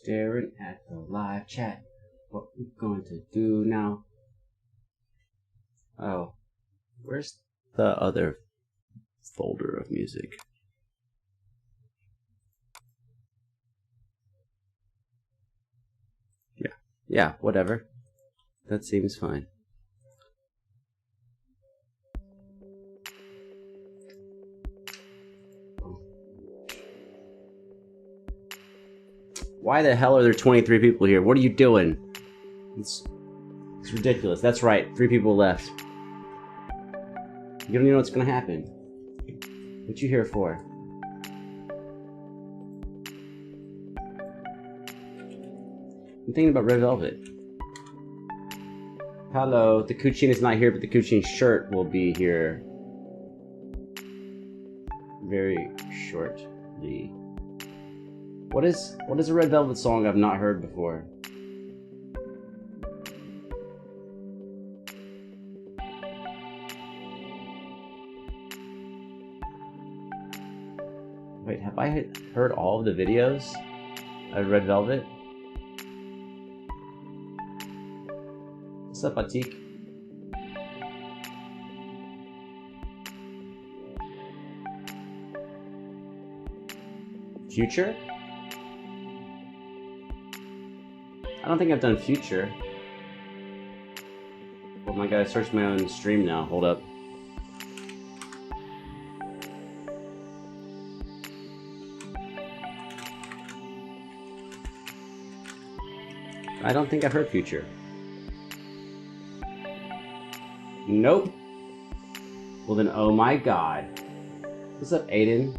Staring at the live chat. What we going to do now? Oh, where's the other folder of music? Yeah, whatever. That seems fine. Why the hell are there 23 people here? What are you doing? It's ridiculous. That's right, 3 people left. You don't even know what's gonna happen. What you here for? I'm thinking about Red Velvet. Hello, the Kuchin is not here, but the Kuchin shirt will be here very shortly. What is a Red Velvet song I've not heard before? Wait, have I heard all of the videos of Red Velvet? What's up, Atik? Future? I don't think I've done Future. Well, I gotta search my own stream now. Hold up. I don't think I've heard Future. Nope. Well then, oh my god. What's up, Aiden?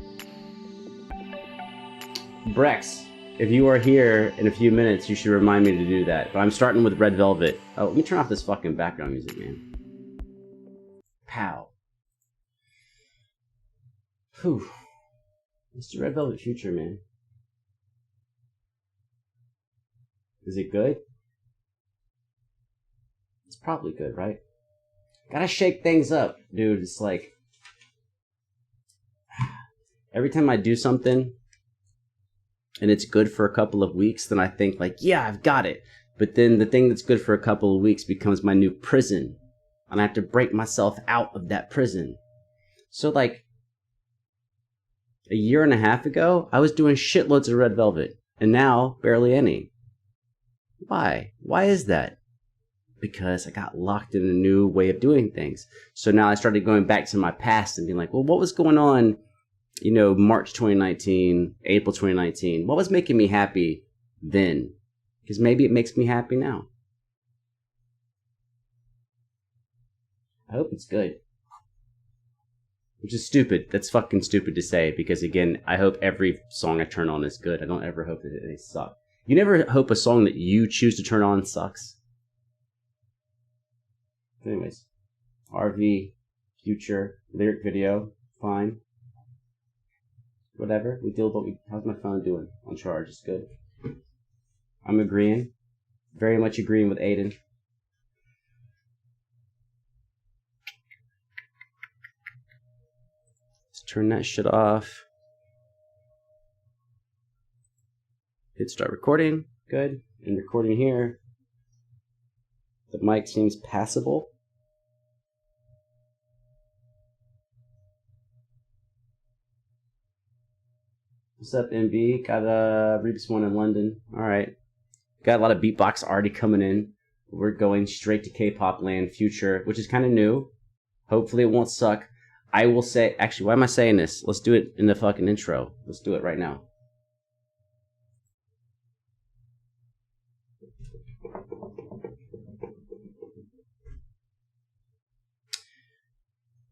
Brex, if you are here in a few minutes, you should remind me to do that. But I'm starting with Red Velvet. Oh, let me turn off this fucking background music, man. Pow. Whew. Mr. Red Velvet Future, man. Is it good? It's probably good, right? Gotta shake things up, dude. It's like every time I do something and it's good for a couple of weeks, then I think like, yeah, I've got it. But then the thing that's good for a couple of weeks becomes my new prison. And I have to break myself out of that prison. So like a year and a half ago, I was doing shitloads of Red Velvet. And now, barely any. Why? Why is that? Because I got locked in a new way of doing things. So now I started going back to my past and being like, well, what was going on, you know, March 2019, April 2019? What was making me happy then? Because maybe it makes me happy now. I hope it's good. Which is stupid. That's fucking stupid to say because, again, I hope every song I turn on is good. I don't ever hope that they suck. You never hope a song that you choose to turn on sucks. Anyways, RV, Future, lyric video, fine. Whatever, we deal with what we... How's my phone doing? On charge, it's good. I'm agreeing. Very much agreeing with Aiden. Let's turn that shit off. Hit start recording. Good. And recording here. The mic seems passable. What's up, MB? Got a Rebus one in London. Alright. Got a lot of beatbox already coming in. We're going straight to K-pop land, Future, which is kind of new. Hopefully it won't suck. I will say... Actually, why am I saying this? Let's do it in the fucking intro. Let's do it right now.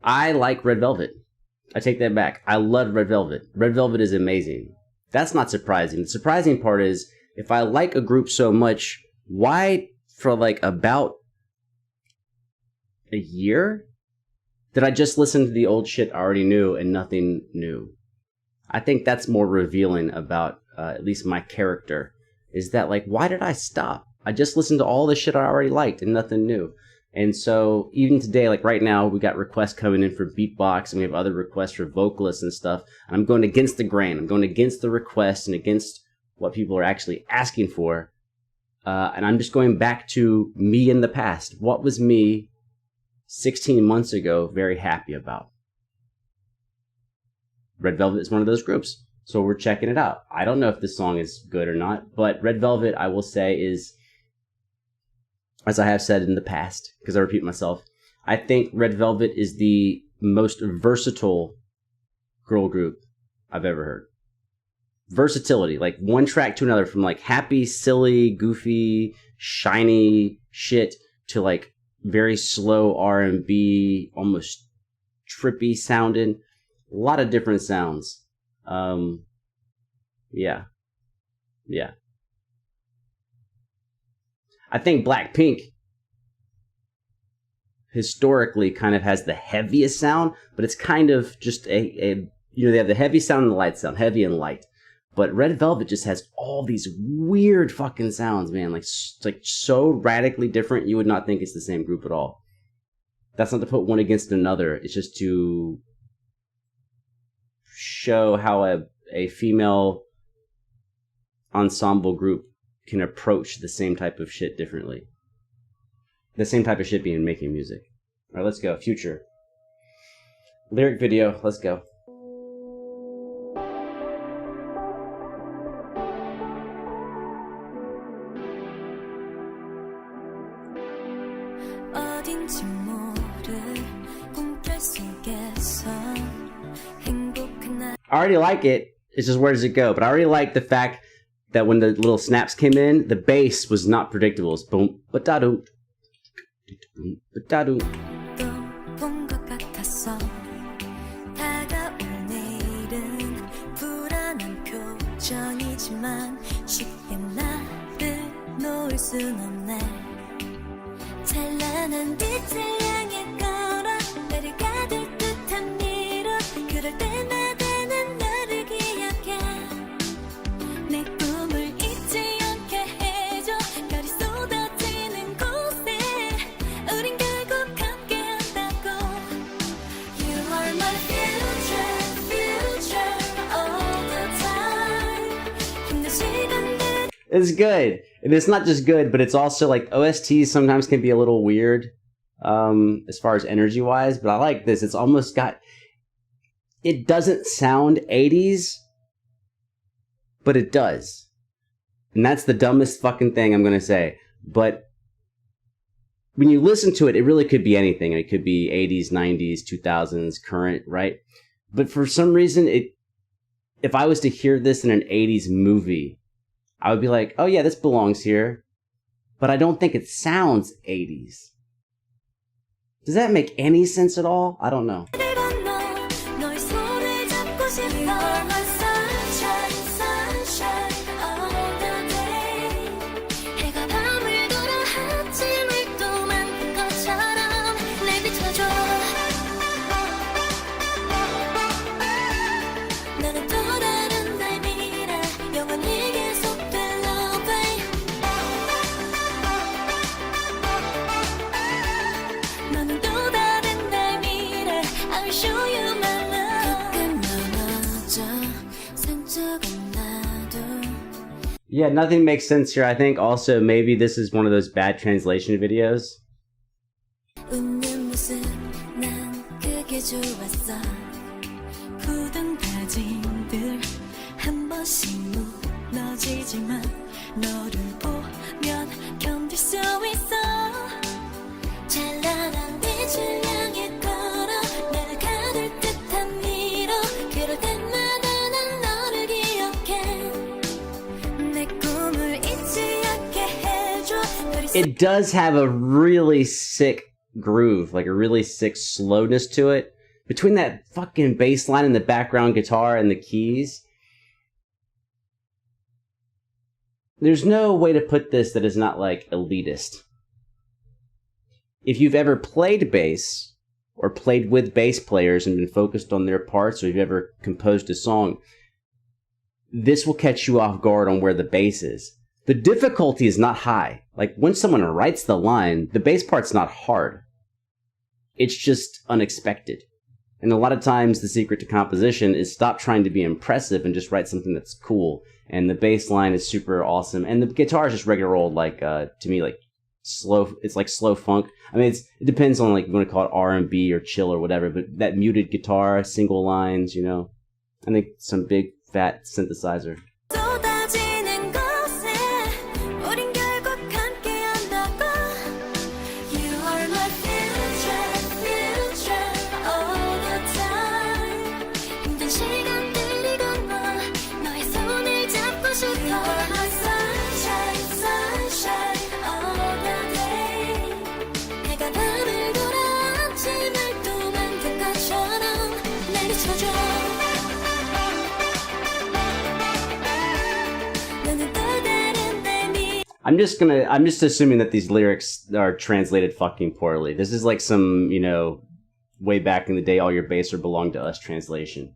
I like Red Velvet. I take that back. I love Red Velvet. Red Velvet is amazing. That's not surprising. The surprising part is, if I like a group so much, why for like about a year did I just listen to the old shit I already knew and nothing new? I think that's more revealing about at least my character, is that like, why did I stop? I just listened to all the shit I already liked and nothing new. And so even today, like right now, we got requests coming in for beatbox and we have other requests for vocalists and stuff. And I'm going against the grain. I'm going against the requests and against what people are actually asking for. And I'm just going back to me in the past. What was me 16 months ago very happy about? Red Velvet is one of those groups. So we're checking it out. I don't know if this song is good or not, but Red Velvet, I will say, is, as I have said in the past, because I repeat myself, I think Red Velvet is the most versatile girl group I've ever heard. Versatility, like one track to another, from like happy, silly, goofy, shiny shit to like very slow R&B, almost trippy sounding. A lot of different sounds. Yeah. I think Blackpink historically kind of has the heaviest sound, but it's kind of just they have the heavy sound and the light sound, heavy and light. But Red Velvet just has all these weird fucking sounds, man. Like so radically different, you would not think it's the same group at all. That's not to put one against another. It's just to show how a female ensemble group can approach the same type of shit differently. The same type of shit being making music. All right, let's go. Future. Lyric video. Let's go. I already like it. It's just, where does it go? But I already like the fact that when the little snaps came in, the bass was not predictable. It's boom, ba-da-doo, boom, ba-da-doo. It's good. And it's not just good, but it's also like OSTs sometimes can be a little weird as far as energy wise, but I like this. It's almost got, it doesn't sound 80s, but it does. And that's the dumbest fucking thing I'm going to say. But when you listen to it, it really could be anything. It could be 80s, 90s, 2000s, current, right? But for some reason, if I was to hear this in an 80s movie, I would be like, oh yeah, this belongs here. But I don't think it sounds 80s. Does that make any sense at all? I don't know. Yeah, nothing makes sense here. I think also maybe this is one of those bad translation videos. It does have a really sick groove, like a really sick slowness to it. Between that fucking bass line and the background guitar and the keys, there's no way to put this that is not like elitist. If you've ever played bass or played with bass players and been focused on their parts, or you've ever composed a song, this will catch you off guard on where the bass is. The difficulty is not high. Like when someone writes the line, the bass part's not hard. It's just unexpected. And a lot of times the secret to composition is stop trying to be impressive and just write something that's cool. And the bass line is super awesome. And the guitar is just regular old, like, to me, like, slow. It's like slow funk. I mean, it depends on, like, you want to call it R&B or chill or whatever. But that muted guitar, single lines, you know. I think some big, fat synthesizer. I'm just assuming that these lyrics are translated fucking poorly. This is like some, you know, way back in the day, all your bass are belong to us translation.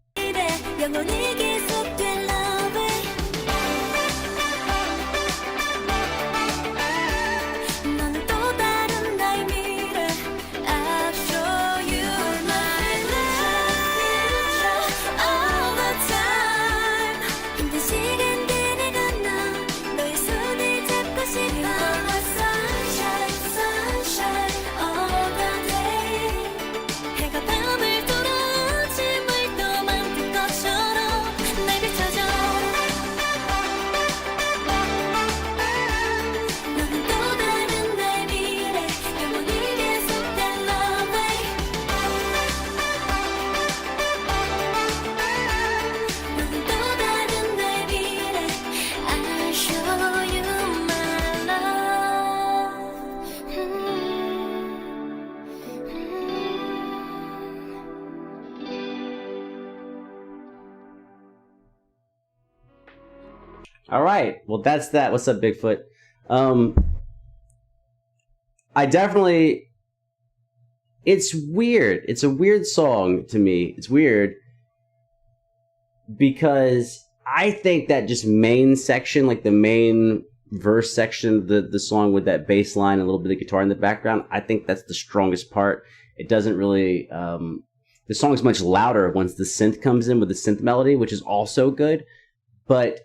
All right. Well, that's that. What's up, Bigfoot? I definitely... It's weird. It's a weird song to me. It's weird because I think that just main section, like the main verse section of the song with that bass line and a little bit of guitar in the background, I think that's the strongest part. It doesn't really... the song's much louder once the synth comes in with the synth melody, which is also good. But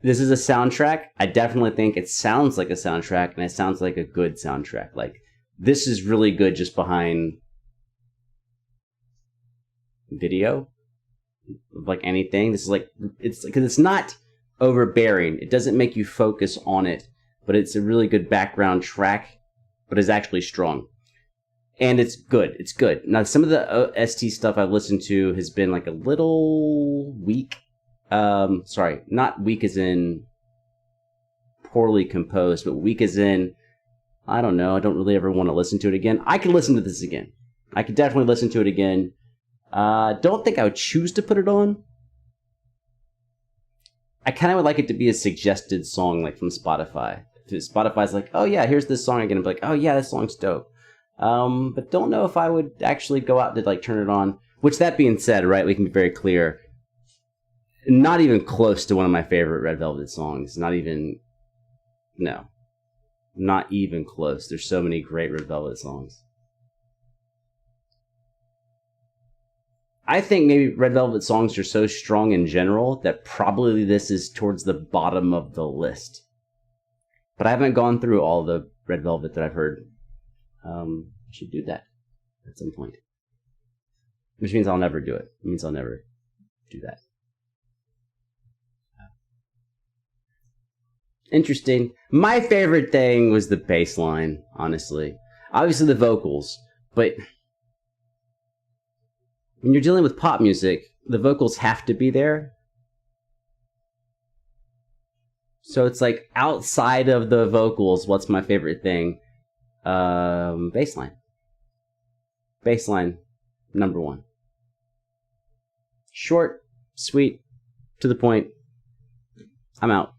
this is a soundtrack. I definitely think it sounds like a soundtrack, and it sounds like a good soundtrack. Like, this is really good just behind video, like anything. This is like, it's because it's not overbearing. It doesn't make you focus on it, but it's a really good background track, but it's actually strong. And it's good. It's good. Now, some of the ST stuff I've listened to has been like a little weak. Sorry, not weak as in poorly composed, but weak as in, I don't know, I don't really ever want to listen to it again. I could listen to this again. I could definitely listen to it again. Don't think I would choose to put it on. I kind of would like it to be a suggested song, like from Spotify. If Spotify's like, oh yeah, here's this song again. I'm like, oh yeah, this song's dope. But don't know if I would actually go out to like turn it on. Which, that being said, right, we can be very clear. Not even close to one of my favorite Red Velvet songs. Not even... No. Not even close. There's so many great Red Velvet songs. I think maybe Red Velvet songs are so strong in general that probably this is towards the bottom of the list. But I haven't gone through all the Red Velvet that I've heard. I should do that at some point. Which means I'll never do it. It means I'll never do that. Interesting. My favorite thing was the bass line, honestly. Obviously the vocals, but when you're dealing with pop music, the vocals have to be there. So it's like, outside of the vocals, what's my favorite thing? Bass line. Bass line, number one. Short, sweet, to the point. I'm out.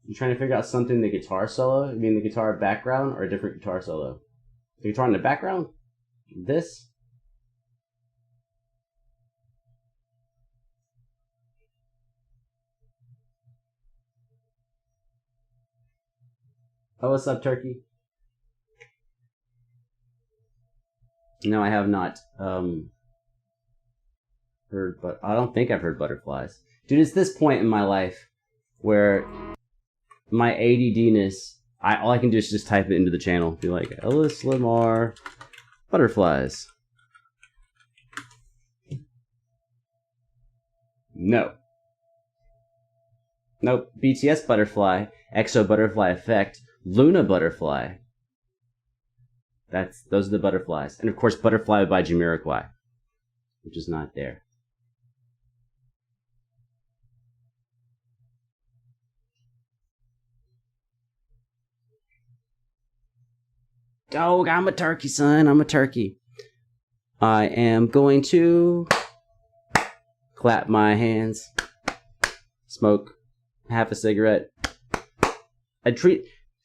You trying to figure out something in the guitar solo? You mean the guitar background or a different guitar solo? The guitar in the background? This? Oh, what's up, Turkey? No, I have not heard, but I don't think I've heard butterflies. Dude, it's this point in my life where my ADDness, all I can do is just type it into the channel. Be like, Ellis Lamar butterflies. No. Nope. BTS butterfly, EXO butterfly effect, Luna butterfly. Those are the butterflies. And of course, Butterfly by Jamiroquai, which is not there. Oh, I'm a turkey, son. I'm a turkey. I am going to clap my hands, smoke half a cigarette.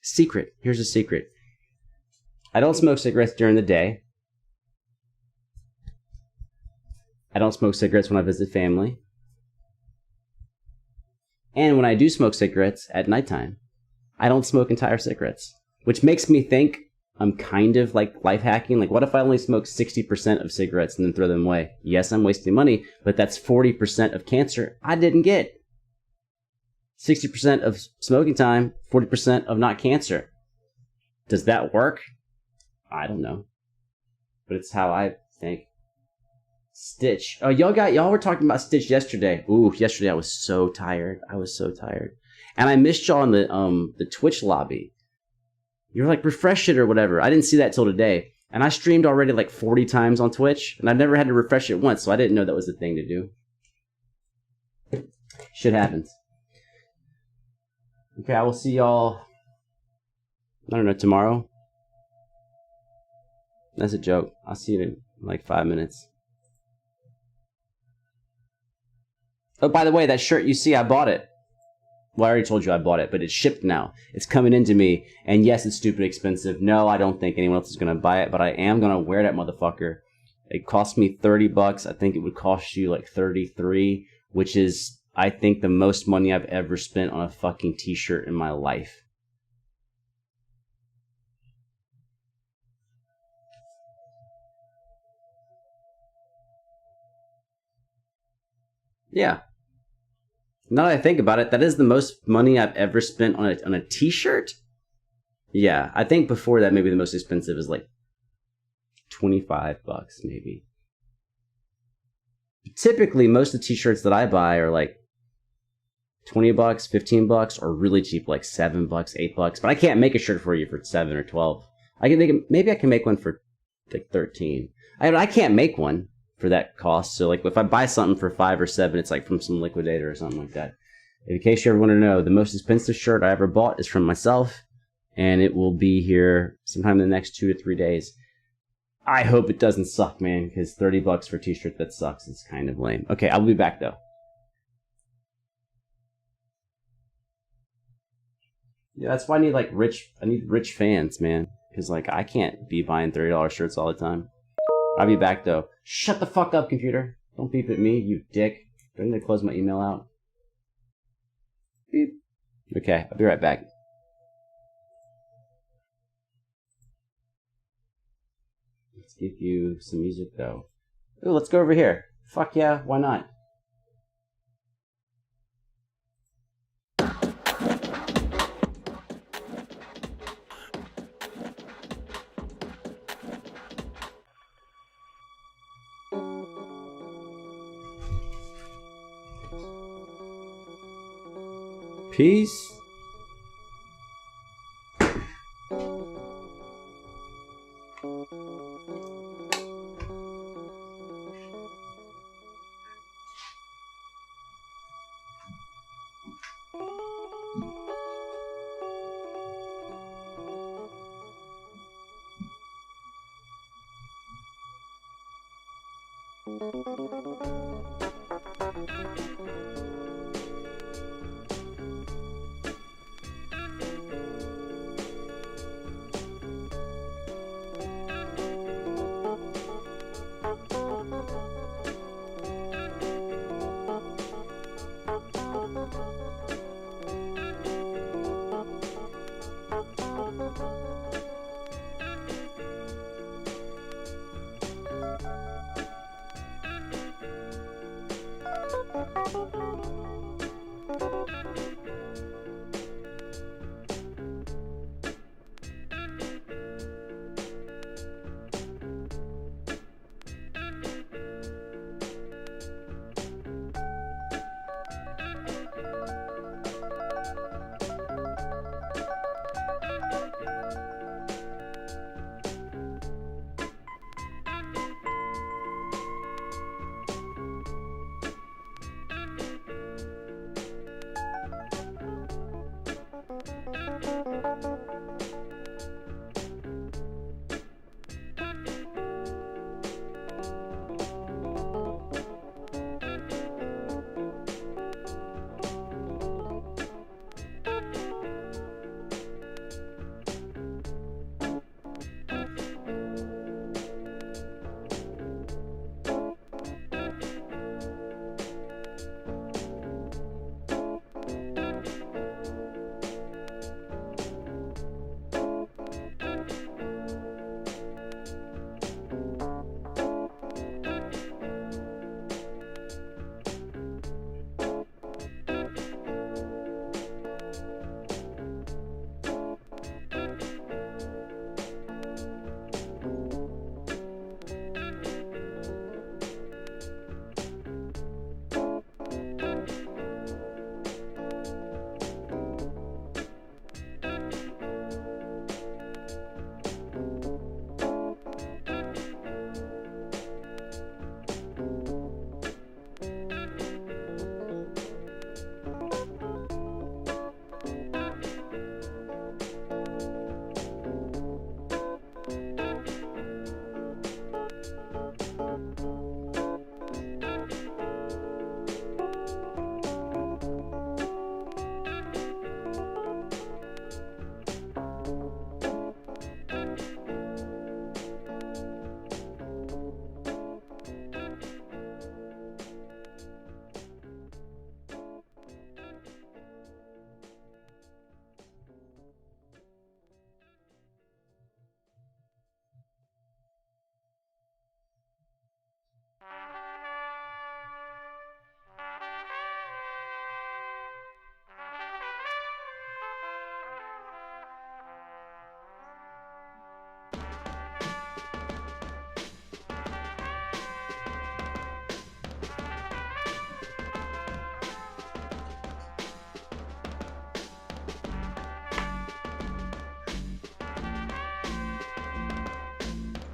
Secret. Here's a secret. I don't smoke cigarettes during the day. I don't smoke cigarettes when I visit family. And when I do smoke cigarettes at nighttime, I don't smoke entire cigarettes, which makes me think I'm kind of like life hacking. Like, what if I only smoke 60% of cigarettes and then throw them away? Yes, I'm wasting money, but that's 40% of cancer I didn't get. 60% of smoking time, 40% of not cancer. Does that work? I don't know, but it's how I think. Stitch. Oh, y'all were talking about Stitch yesterday. Ooh, yesterday I was so tired. And I missed y'all in the Twitch lobby. You were like, refresh it or whatever. I didn't see that till today. And I streamed already like 40 times on Twitch, and I've never had to refresh it once, so I didn't know that was the thing to do. Shit happens. Okay, I will see y'all, I don't know, tomorrow. That's a joke. I'll see you in like 5 minutes. Oh, by the way, that shirt you see, I bought it. Well, I already told you I bought it, but it's shipped now. It's coming into me. And yes, it's stupid expensive. No, I don't think anyone else is going to buy it, but I am going to wear that motherfucker. It cost me $30. I think it would cost you like 33, which is, I think, the most money I've ever spent on a fucking t-shirt in my life. Yeah. Now that I think about it, that is the most money I've ever spent on a t-shirt. Yeah, I think before that, maybe the most expensive is like $25, maybe. Typically, most of the t-shirts that I buy are like $20, $15, or really cheap, like $7, $8. But I can't make a shirt for you for 7 or 12. I can make maybe I can make one for like 13. I can't make one for that cost. So like if I buy something for 5 or 7, it's like from some liquidator or something like that. In case you ever want to know, the most expensive shirt I ever bought is from myself, and it will be here sometime in the next 2 to 3 days. I hope it doesn't suck, man, because $30 for a t-shirt that sucks is kind of lame. Okay, I'll be back though. Yeah, that's why I need like rich fans, man, because like I can't be buying $30 shirts all the time. I'll be back though. Shut the fuck up, computer. Don't beep at me, you dick. Do I need to close my email out? Beep. Okay, I'll be right back. Let's give you some music though. Ooh, let's go over here. Fuck yeah, why not? Peace.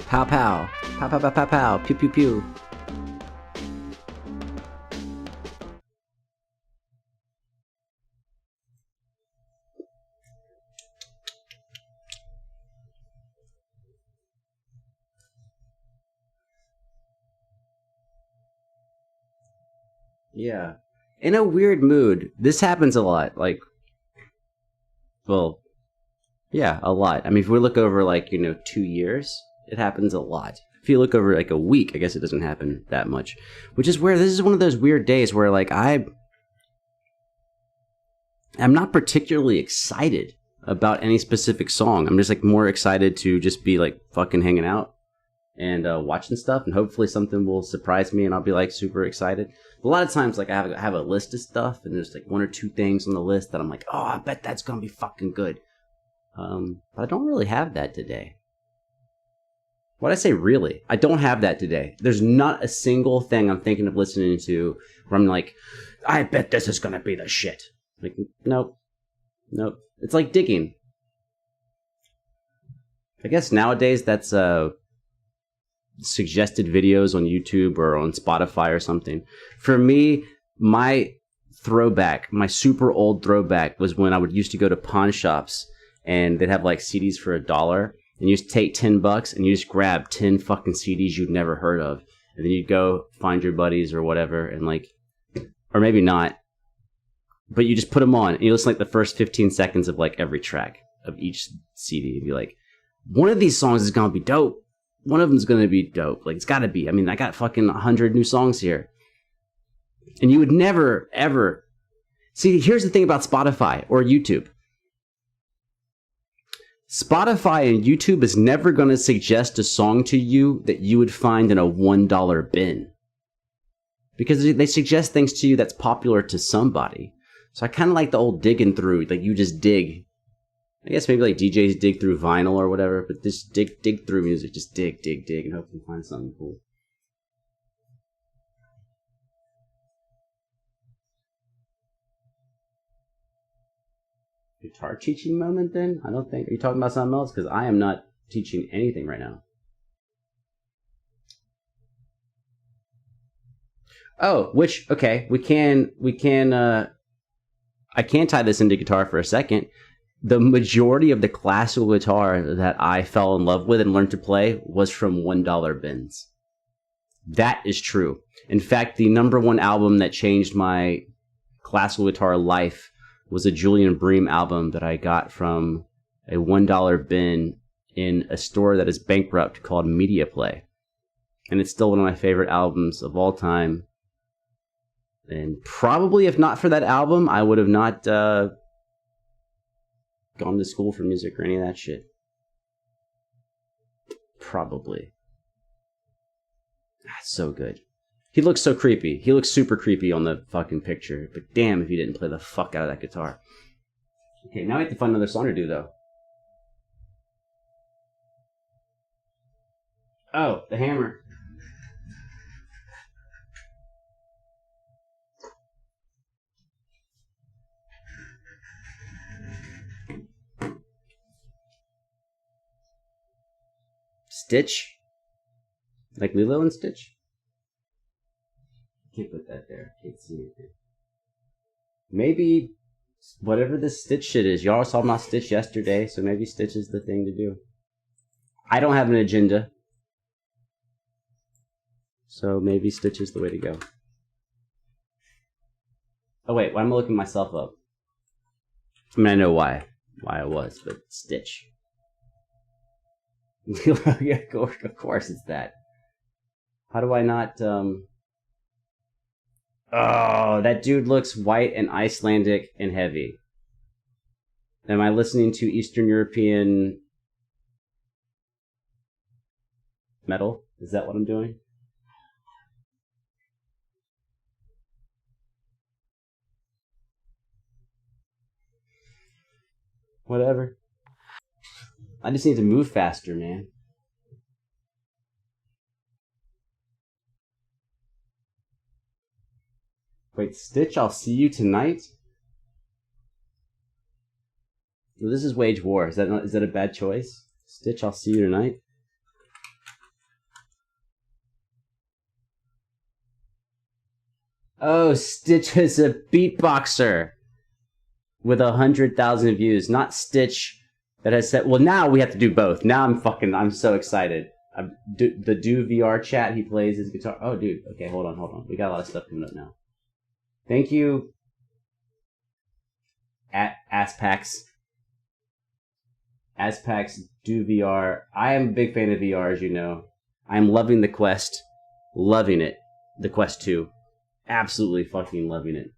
Pow pow. Pow pow pow pow pow. Pew pew pew. Yeah. In a weird mood. This happens a lot. Like, well, yeah, a lot. I mean, if we look over, like, 2 years, it happens a lot. If you look over, like, a week, I guess it doesn't happen that much. Which is where this is one of those weird days where, like, I'm not particularly excited about any specific song. I'm just, like, more excited to just be, like, fucking hanging out and watching stuff, and hopefully something will surprise me and I'll be, like, super excited. A lot of times, like, I have a list of stuff, and there's, like, 1 or 2 things on the list that I'm like, oh, I bet that's gonna be fucking good. But I don't really have that today. Why'd I say really? I don't have that today. There's not a single thing I'm thinking of listening to where I'm like, I bet this is gonna be the shit. Like, nope. Nope. It's like digging. I guess nowadays that's suggested videos on YouTube or on Spotify or something. For me, my super old throwback was when I used to go to pawn shops and they'd have like CDs for $1, and you just take $10 and you just grab 10 fucking CDs you'd never heard of, and then you'd go find your buddies or whatever, and like, or maybe not, but you just put them on and you listen like the first 15 seconds of like every track of each CD and be like, one of these songs is gonna be dope. One of them's gonna be dope. Like, it's gotta be. I mean, I got fucking 100 new songs here. And you would never, ever... See, here's the thing about Spotify or YouTube. Spotify and YouTube is never gonna suggest a song to you that you would find in a $1 bin. Because they suggest things to you that's popular to somebody. So I kind of like the old digging through, like you just dig. I guess maybe like DJs dig through vinyl or whatever, but just dig through music, just dig, and hope you find something cool. Guitar teaching moment then? I don't think. Are you talking about something else? Because I am not teaching anything right now. Oh, which, okay, I can tie this into guitar for a second. The majority of the classical guitar that I fell in love with and learned to play was from $1 bins. That is true. In fact, the #1 album that changed my classical guitar life was a Julian Bream album that I got from a $1 bin in a store that is bankrupt called Media Play. And it's still one of my favorite albums of all time. And probably if not for that album, I would have not gone to school for music or any of that shit. Probably. That's so good. He looks so creepy. He looks super creepy on the fucking picture. But damn if he didn't play the fuck out of that guitar. Okay, now we have to find another song to do, though. Oh, the hammer. Stitch? Like Lilo and Stitch? Can't put that there. Can't see anything. Maybe whatever this Stitch shit is. Y'all saw my Stitch yesterday, so maybe Stitch is the thing to do. I don't have an agenda. So maybe Stitch is the way to go. Oh wait, why am I looking myself up? I mean, I know why I was, but Stitch. Yeah, of course it's that. How do I not, Oh, that dude looks white and Icelandic and heavy. Am I listening to Eastern European metal? Is that what I'm doing? Whatever. I just need to move faster, man. Wait, Stitch, I'll see you tonight? Well, this is Wage War. Is that a bad choice? Stitch, I'll see you tonight? Oh, Stitch is a beatboxer with 100,000 views, not Stitch that has said, well, now we have to do both. Now I'm so excited. The Do VR chat, he plays his guitar. Oh, dude. Okay, hold on. We got a lot of stuff coming up now. Thank you, Aspax. Aspax Do VR. I am a big fan of VR, as you know. I'm loving the Quest. Loving it. The Quest 2. Absolutely fucking loving it.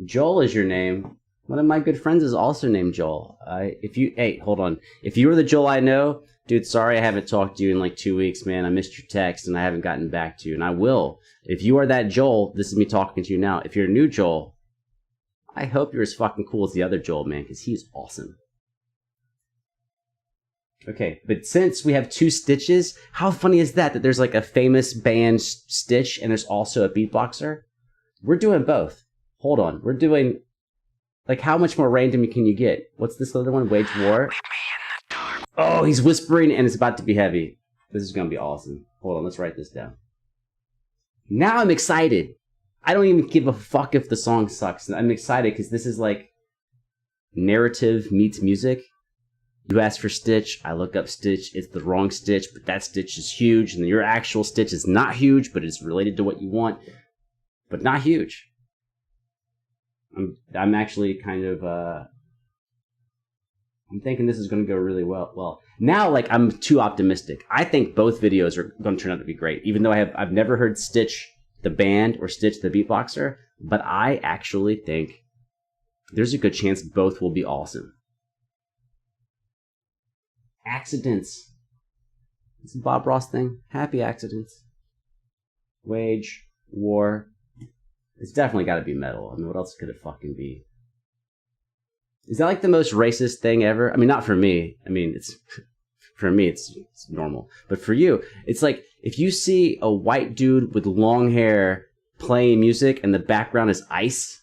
Joel is your name. One of my good friends is also named Joel. Hey, hold on. If you were the Joel I know, dude, sorry I haven't talked to you in like 2 weeks, man. I missed your text and I haven't gotten back to you, and I will. If you are that Joel, this is me talking to you now. If you're a new Joel, I hope you're as fucking cool as the other Joel, man, because he's awesome. Okay, but since we have 2 Stitches, how funny is that there's like a famous band Stitch and there's also a beatboxer? We're doing both. Hold on. We're doing... Like, how much more random can you get? What's this other one? Wage War? Oh, he's whispering and it's about to be heavy. This is going to be awesome. Hold on, let's write this down. Now I'm excited. I don't even give a fuck if the song sucks. I'm excited because this is like narrative meets music. You ask for Stitch, I look up Stitch, it's the wrong Stitch, but that Stitch is huge, and your actual Stitch is not huge, but it's related to what you want, but not huge. I'm actually kind of, I'm thinking this is going to go really well. Now, like, I'm too optimistic. I think both videos are going to turn out to be great, even though I've never heard Stitch the band or Stitch the beatboxer, but I actually think there's a good chance both will be awesome. Accidents. It's a Bob Ross thing. Happy accidents. Wage War. It's definitely got to be metal. I mean, what else could it fucking be? Is that like the most racist thing ever? I mean, not for me. I mean, it's for me, it's normal. But for you, it's like if you see a white dude with long hair playing music and the background is ice,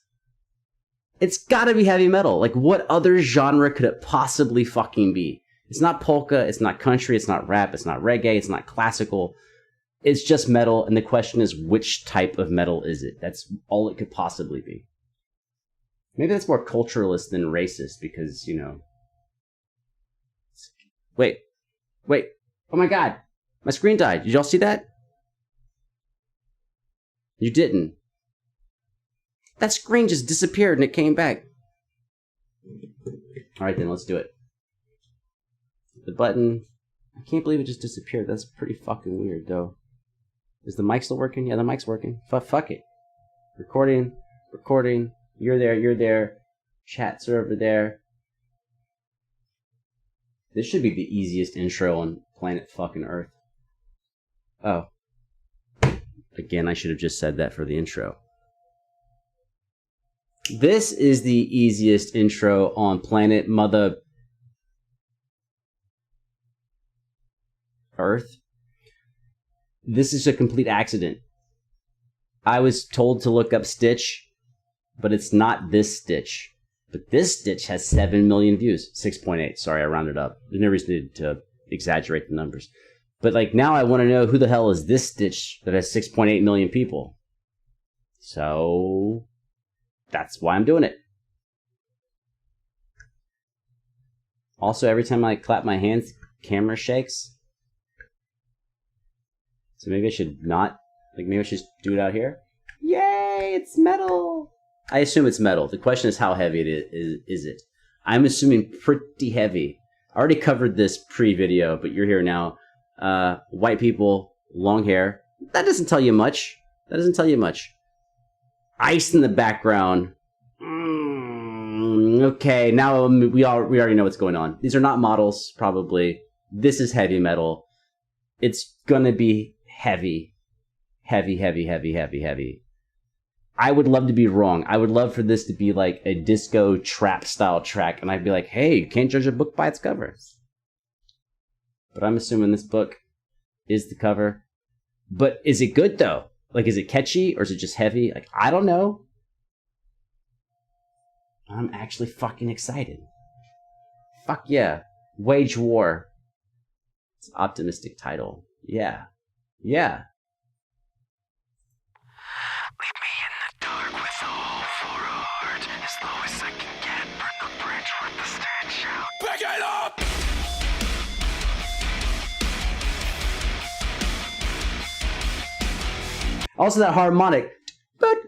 it's got to be heavy metal. Like, what other genre could it possibly fucking be? It's not polka, it's not country, it's not rap, it's not reggae, it's not classical. It's just metal, and the question is, which type of metal is it? That's all it could possibly be. Maybe that's more culturalist than racist, because, you know... Wait. Oh my god. My screen died. Did y'all see that? You didn't. That screen just disappeared and it came back. Alright then, let's do it. The button... I can't believe it just disappeared. That's pretty fucking weird, though. Is the mic still working? Yeah, the mic's working. Fuck it. Recording. You're there. Chats are over there. This should be the easiest intro on planet fucking Earth. Oh. Again, I should have just said that for the intro. This is the easiest intro on planet Mother Earth. This is a complete accident. I was told to look up Stitch, but it's not this Stitch. But this Stitch has 7 million views. 6.8. Sorry, I rounded up. There's no reason to exaggerate the numbers. But like now I want to know who the hell is this Stitch that has 6.8 million people. So that's why I'm doing it. Also, every time I clap my hands, camera shakes. So maybe I should not, like maybe I should just do it out here. Yay, it's metal. I assume it's metal. The question is how heavy it is it? I'm assuming pretty heavy. I already covered this pre-video, but you're here now. White people, long hair. That doesn't tell you much. Ice in the background. Okay, now we already know what's going on. These are not models, probably. This is heavy metal. It's gonna be heavy. I would love to be wrong. I would love for this to be like a disco trap style track, and I'd be like, hey, you can't judge a book by its cover. But I'm assuming this book is the cover. But is it good though? Like, is it catchy or is it just heavy? Like, I don't know. I'm actually fucking excited. Fuck yeah. Wage War. It's an optimistic title. Yeah. Yeah. Leave me in the dark with a hole for a heart. As low as I can get, burn the bridge with the stench out. Pick it up! Also that harmonic. But.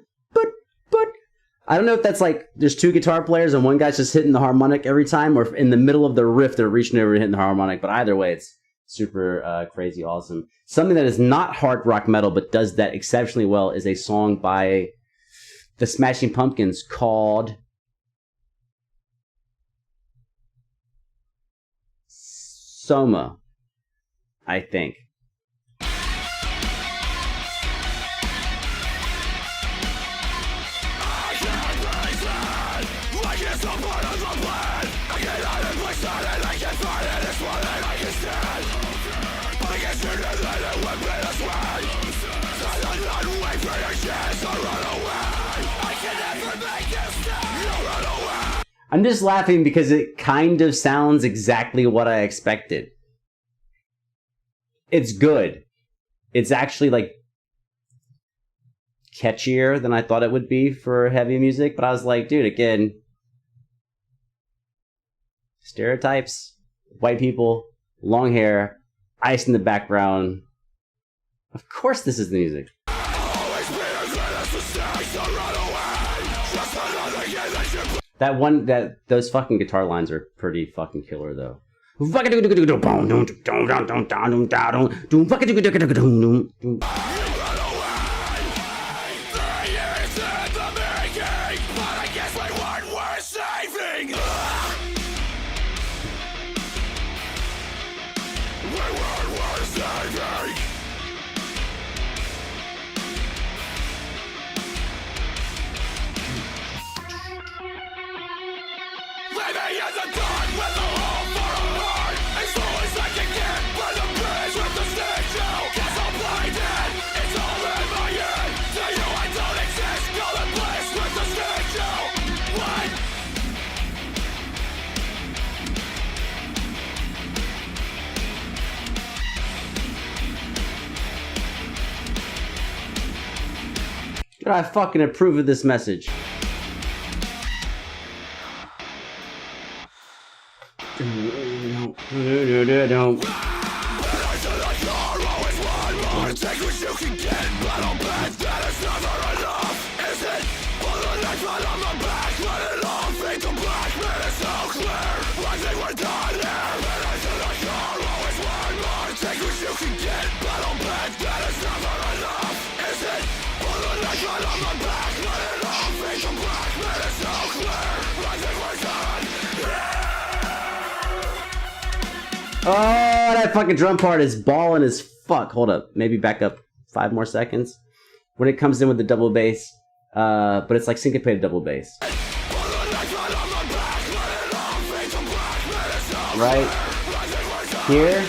I don't know if that's like, there's two guitar players and one guy's just hitting the harmonic every time, or if in the middle of the riff they're reaching over and hitting the harmonic. But either way, it's super crazy awesome. Something that is not hard rock metal but does that exceptionally well is a song by the Smashing Pumpkins called Soma, I think. I'm just laughing because it kind of sounds exactly what I expected. It's good. It's actually like catchier than I thought it would be for heavy music, but I was like, dude, again, stereotypes, white people, long hair, ice in the background. Of course this is the music. Those fucking guitar lines are pretty fucking killer though. Maybe in the dark with a hole for a heart. As slow as I can get, burn the bridge with the snake show. Guess I'm blinded, it's all in my head. To you I don't exist, call it bliss with the snake show. What? I fucking approve of this message. Take what you can get, but I'll bet that it's never enough. Is it all the next one on the back? Let it all fade to black, man, it's so clear. I think we're done here, and I feel like you're always one more. Take what you can get, but I'll bet that it's never enough. Is it all the next one on the back? Let it all fade to black, man, it's so clear. I think we're done here. Oh, that fucking drum part is balling as fuck. Hold up. Maybe back up 5 more seconds. When it comes in with the double bass. But it's like syncopated double bass. Right? Here.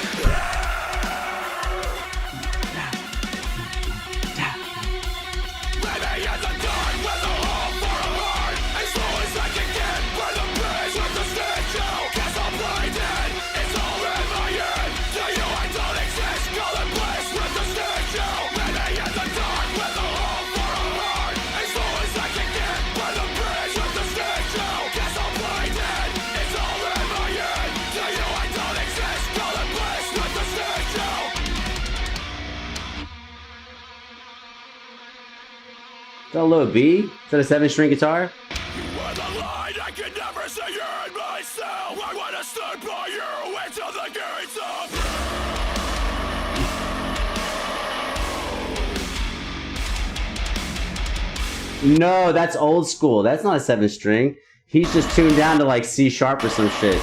Is that a low B? Is that a 7-string guitar? You are the light I can never say you're in myself. I want to stand by you until the gates of No, that's old school. That's not a 7-string. He's just tuned down to like C sharp or some shit.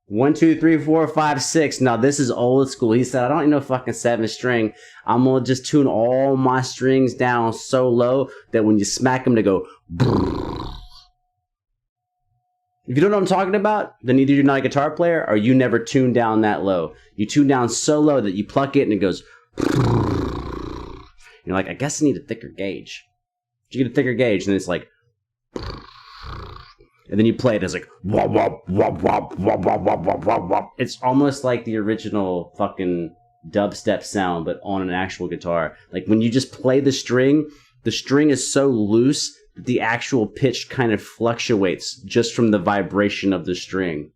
1, 2, 3, 4, 5, 6. Now this is old school. He said, I don't need no fucking 7-string. I'm gonna just tune all my strings down so low that when you smack them, they go. If you don't know what I'm talking about, then either you're not a guitar player or you never tune down that low. You tune down so low that you pluck it and it goes. You're like, I guess I need a thicker gauge. You get a thicker gauge and it's like. And then you play it, it's like wop, wop, wop, wop, wop, wop, wop, wop, wop, wop. It's almost like the original fucking dubstep sound, but on an actual guitar. Like when you just play the string is so loose that the actual pitch kind of fluctuates just from the vibration of the string.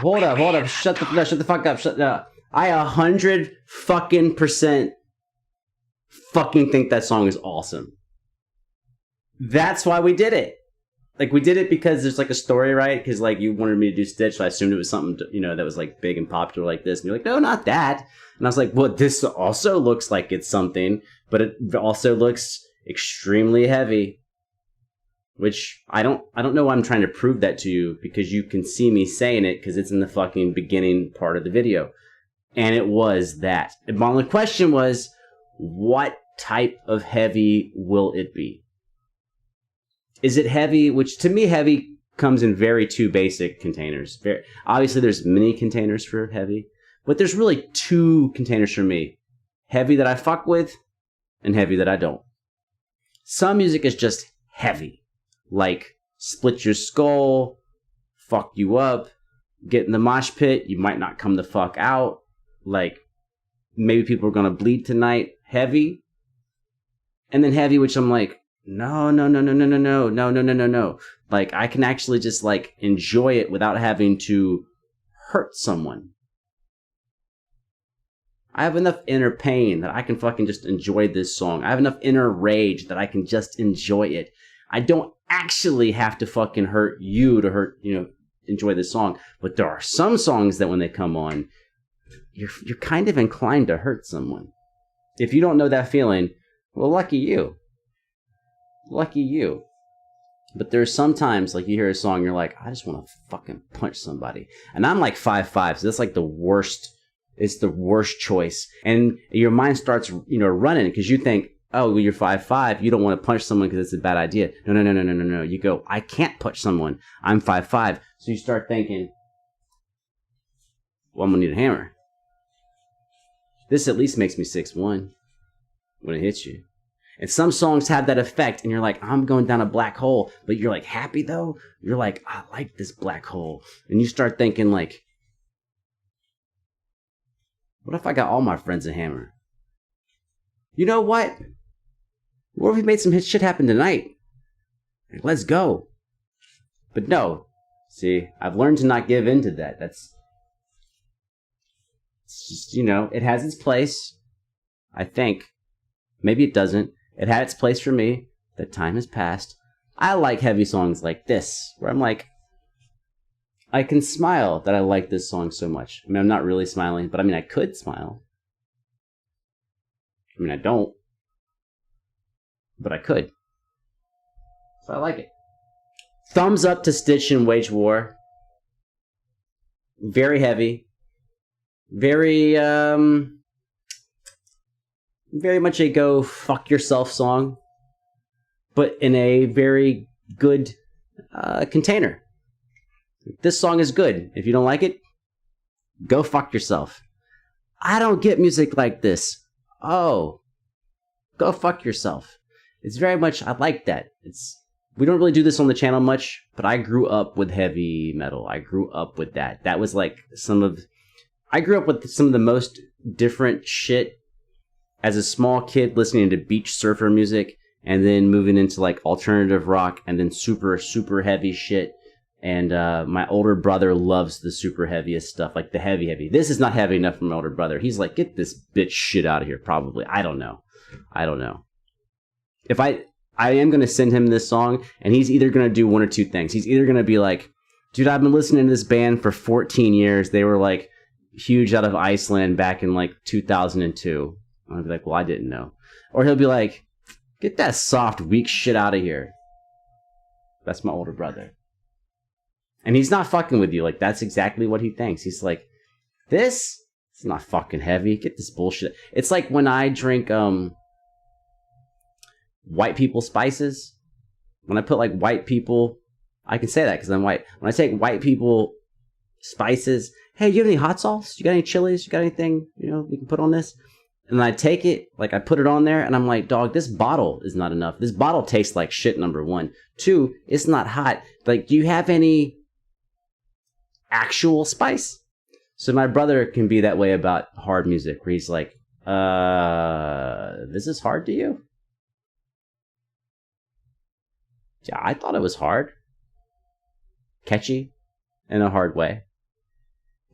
Hold up. Shut the fuck up. I 100% fucking think that song is awesome. That's why we did it. Like, we did it because there's like a story, right? Because like you wanted me to do Stitch, so I assumed it was something, that was like big and popular like this. And you're like, no, not that. And I was like, well, this also looks like it's something, but it also looks extremely heavy. Which I don't know why I'm trying to prove that to you, because you can see me saying it because it's in the fucking beginning part of the video. And it was that. And my only question was, what type of heavy will it be? Is it heavy? Which to me, heavy comes in very two basic containers. Obviously, there's many containers for heavy, but there's really two containers for me. Heavy that I fuck with and heavy that I don't. Some music is just heavy. Like, split your skull, fuck you up, get in the mosh pit, you might not come the fuck out. Like, maybe people are gonna bleed tonight. Heavy. And then heavy, which I'm like, no. Like, I can actually just, like, enjoy it without having to hurt someone. I have enough inner pain that I can fucking just enjoy this song. I have enough inner rage that I can just enjoy it. I don't actually have to fucking hurt you to enjoy this song. But there are some songs that when they come on, you're kind of inclined to hurt someone. If you don't know that feeling, well, lucky you. Lucky you. But there's sometimes, like, you hear a song, you're like, I just want to fucking punch somebody. And I'm like 5'5", so that's like the worst. It's the worst choice. And your mind starts, running because you think, oh, well, you're 5'5", you don't want to punch someone because it's a bad idea. No. You go, I can't punch someone. I'm 5'5". So you start thinking, well, I'm going to need a hammer. This at least makes me 6'1" when it hits you. And some songs have that effect, and you're like, I'm going down a black hole. But you're like happy, though. You're like, I like this black hole. And you start thinking, like, what if I got all my friends a hammer? You know what? What if we made some shit happen tonight? Like, let's go. But no. See, I've learned to not give in to that. It's just, it has its place. I think. Maybe it doesn't. It had its place for me. The time has passed. I like heavy songs like this, where I'm like, I can smile that I like this song so much. I mean, I'm not really smiling, but I mean, I could smile. I mean, I don't. But I could. So I like it. Thumbs up to Stitch and Wage War. Very heavy. Very much a go fuck yourself song, but in a very good container. This song is good. If you don't like it, go fuck yourself. I don't get music like this. Oh, go fuck yourself. It's very much, I like that. We don't really do this on the channel much, but I grew up with heavy metal. I grew up with that. That was like I grew up with some of the most different shit as a small kid, listening to beach surfer music, and then moving into like alternative rock, and then super, super heavy shit. And my older brother loves the super heaviest stuff, like the heavy. This is not heavy enough for my older brother. He's like, get this bitch shit out of here, probably. I don't know. If I am going to send him this song, and he's either going to do one or two things. He's either going to be like, dude, I've been listening to this band for 14 years. They were like huge out of Iceland back in like 2002. I'll be like, well, I didn't know. Or he'll be like, get that soft, weak shit out of here. That's my older brother. And he's not fucking with you. Like, that's exactly what he thinks. He's like, it's not fucking heavy. Get this bullshit. It's like when I drink white people spices. When I put like white people, I can say that because I'm white. When I take white people spices, hey, you have any hot sauce? You got any chilies? You got anything, we can put on this? And I take it, like I put it on there, and I'm like, dog, this bottle is not enough. This bottle tastes like shit, number one. Two, it's not hot. Like, do you have any actual spice? So my brother can be that way about hard music, where he's like, this is hard to you? Yeah, I thought it was hard. Catchy in a hard way.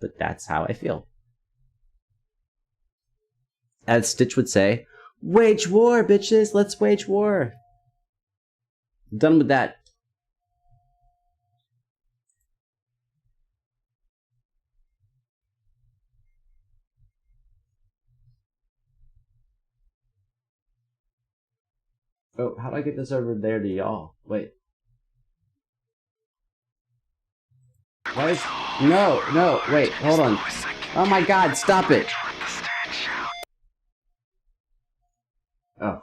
But that's how I feel. As Stitch would say, wage war, bitches, let's wage war. Done with that. Oh, how do I get this over there to y'all? Wait. No, wait, hold on. Oh my god, stop it. Oh.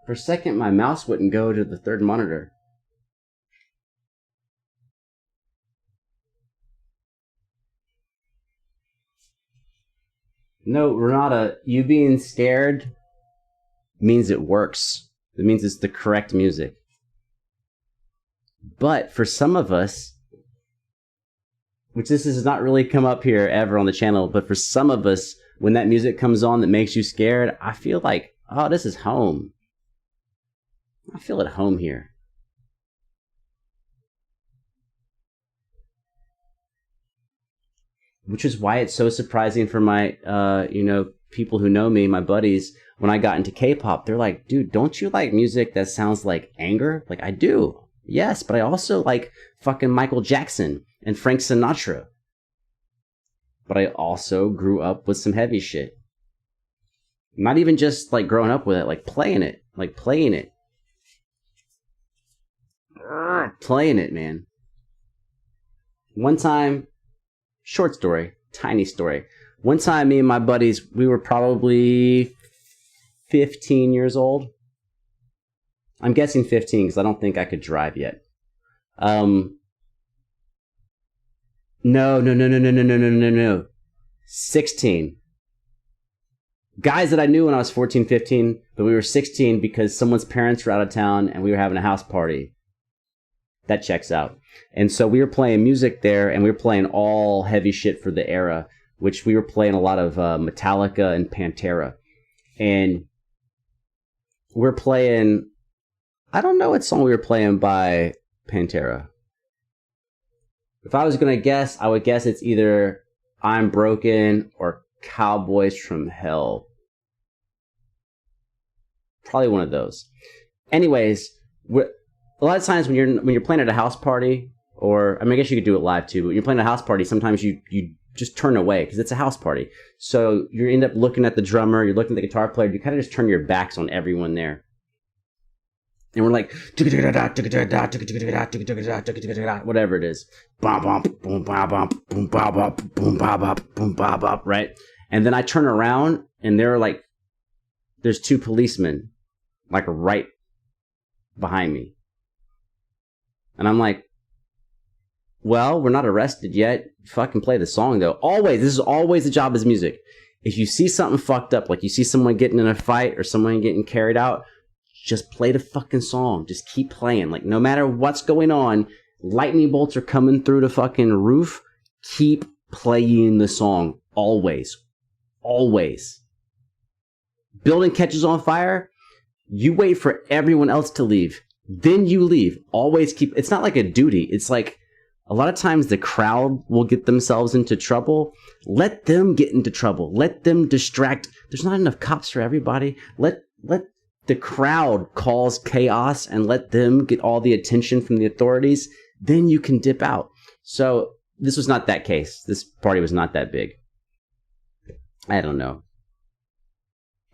For a second, my mouse wouldn't go to the third monitor. No, Renata, you being scared means it works. It means it's the correct music. But for some of us, which this has not really come up here ever on the channel, but for some of us, when that music comes on that makes you scared, I feel like, oh, this is home. I feel at home here. Which is why it's so surprising for my, people who know me, my buddies, when I got into K-pop, they're like, dude, don't you like music that sounds like anger? Like, I do. Yes, but I also like fucking Michael Jackson and Frank Sinatra. But I also grew up with some heavy shit. Not even just like growing up with it, like playing it. Like playing it. Playing it, man. One time, short story, tiny story. One time, me and my buddies, we were probably 15 years old. I'm guessing 15 because I don't think I could drive yet. No. 16. Guys that I knew when I was 14, 15, but we were 16 because someone's parents were out of town and we were having a house party. That checks out. And so we were playing music there, and we were playing all heavy shit for the era, which we were playing a lot of Metallica and Pantera. And we're playing, I don't know what song we were playing by Pantera. If I was going to guess, I would guess it's either I'm Broken or Cowboys from Hell. Probably one of those. Anyways, a lot of times when you're playing at a house party, or I guess you could do it live too, but when you're playing at a house party, sometimes you just turn away because it's a house party. So you end up looking at the drummer, you're looking at the guitar player, you kind of just turn your backs on everyone there. And we're like, whatever it is. Right? And then I turn around and there's two policemen like right behind me. And I'm like, well, we're not arrested yet. Fucking play the song though. Always, this is always the job as music. If you see something fucked up, like you see someone getting in a fight or someone getting carried out, just play the fucking song. Just keep playing. Like, no matter what's going on, lightning bolts are coming through the fucking roof. Keep playing the song. Always. Always. Building catches on fire. You wait for everyone else to leave. Then you leave. Always keep... It's not like a duty. It's like... A lot of times the crowd will get themselves into trouble. Let them get into trouble. Let them distract. There's not enough cops for everybody. Let the crowd cause chaos and let them get all the attention from the authorities. Then you can dip out. So this was not that case. This party was not that big. I don't know.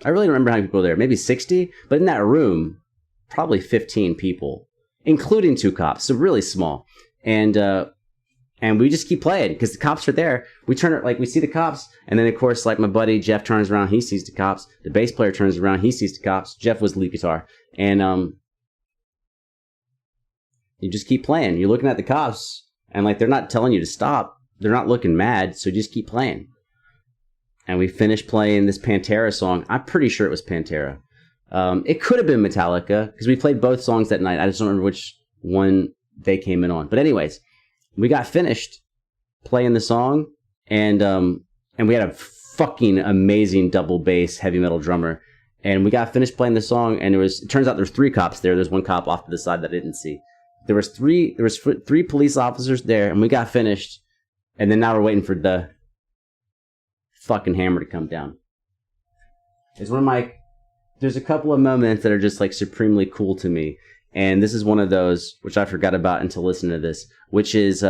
I really don't remember how many people were there. Maybe 60? But in that room, probably 15 people, including 2 cops. So really small. And we just keep playing because the cops are there. We see the cops, and then of course, like my buddy Jeff turns around, he sees the cops. The bass player turns around, he sees the cops. Jeff was lead guitar, and you just keep playing. You're looking at the cops, and like they're not telling you to stop. They're not looking mad, so just keep playing. And we finished playing this Pantera song. I'm pretty sure it was Pantera. It could have been Metallica because we played both songs that night. I just don't remember which one they came in on. But anyways, we got finished playing the song, and we had a fucking amazing double bass heavy metal drummer. And we got finished playing the song, and it turns out there's 3 cops there. There's 1 cop off to the side that I didn't see. There was 3 police officers there, and we got finished. And then now we're waiting for the fucking hammer to come down. There's a couple of moments that are just like supremely cool to me. And this is one of those, which I forgot about until listening to this, which is,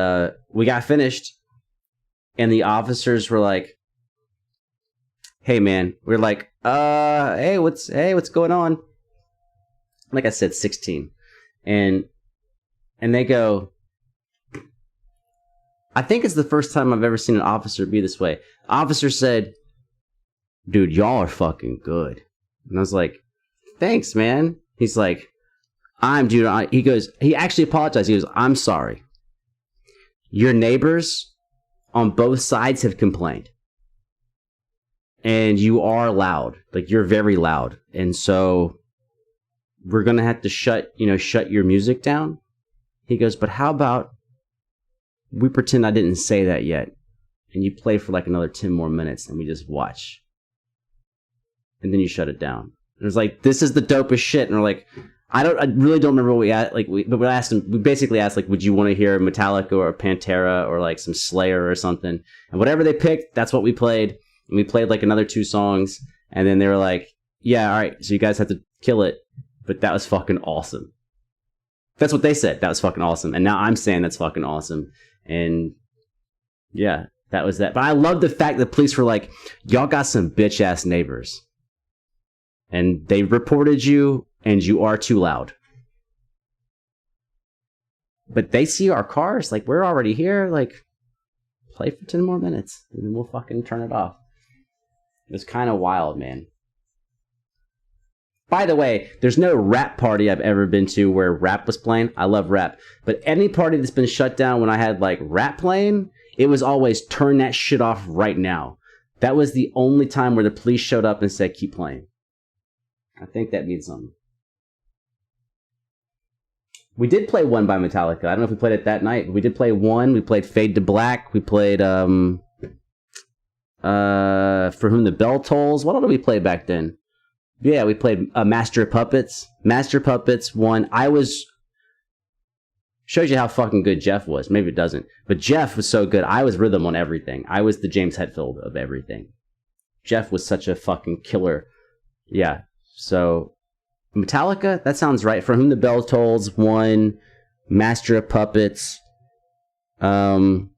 we got finished, and the officers were like, hey, man. We're like, hey, what's going on? Like I said, 16. And they go, I think it's the first time I've ever seen an officer be this way. Officer said, dude, y'all are fucking good. And I was like, thanks, man. He's like, he actually apologized. He goes, I'm sorry. Your neighbors on both sides have complained. And you are loud. Like, you're very loud. And so we're going to have to shut your music down. He goes, but how about we pretend I didn't say that yet. And you play for like another 10 more minutes and we just watch. And then you shut it down. And it's like, this is the dopest shit. And we're like, I really don't remember what we asked. But we asked him. We basically asked, like, would you want to hear Metallica or Pantera or like some Slayer or something? And whatever they picked, that's what we played. And we played like another 2 songs. And then they were like, yeah, all right. So you guys have to kill it. But that was fucking awesome. That's what they said. That was fucking awesome. And now I'm saying that's fucking awesome. And yeah, that was that. But I love the fact that police were like, y'all got some bitch ass neighbors. And they reported you, and you are too loud. But they see our cars, like, we're already here, like, play for 10 more minutes, and then we'll fucking turn it off. It was kind of wild, man. By the way, there's no rap party I've ever been to where rap was playing. I love rap. But any party that's been shut down when I had, like, rap playing, it was always turn that shit off right now. That was the only time where the police showed up and said, keep playing. I think that means something. We did play one by Metallica. I don't know if we played it that night, but we did play one. We played Fade to Black. We played For Whom the Bell Tolls. What else did we play back then? Yeah, we played Master of Puppets. Master of Puppets one. Shows you how fucking good Jeff was. Maybe it doesn't. But Jeff was so good. I was rhythm on everything. I was the James Hetfield of everything. Jeff was such a fucking killer. Yeah. So, Metallica, that sounds right. For Whom the Bell Tolls, one. Master of Puppets. Bread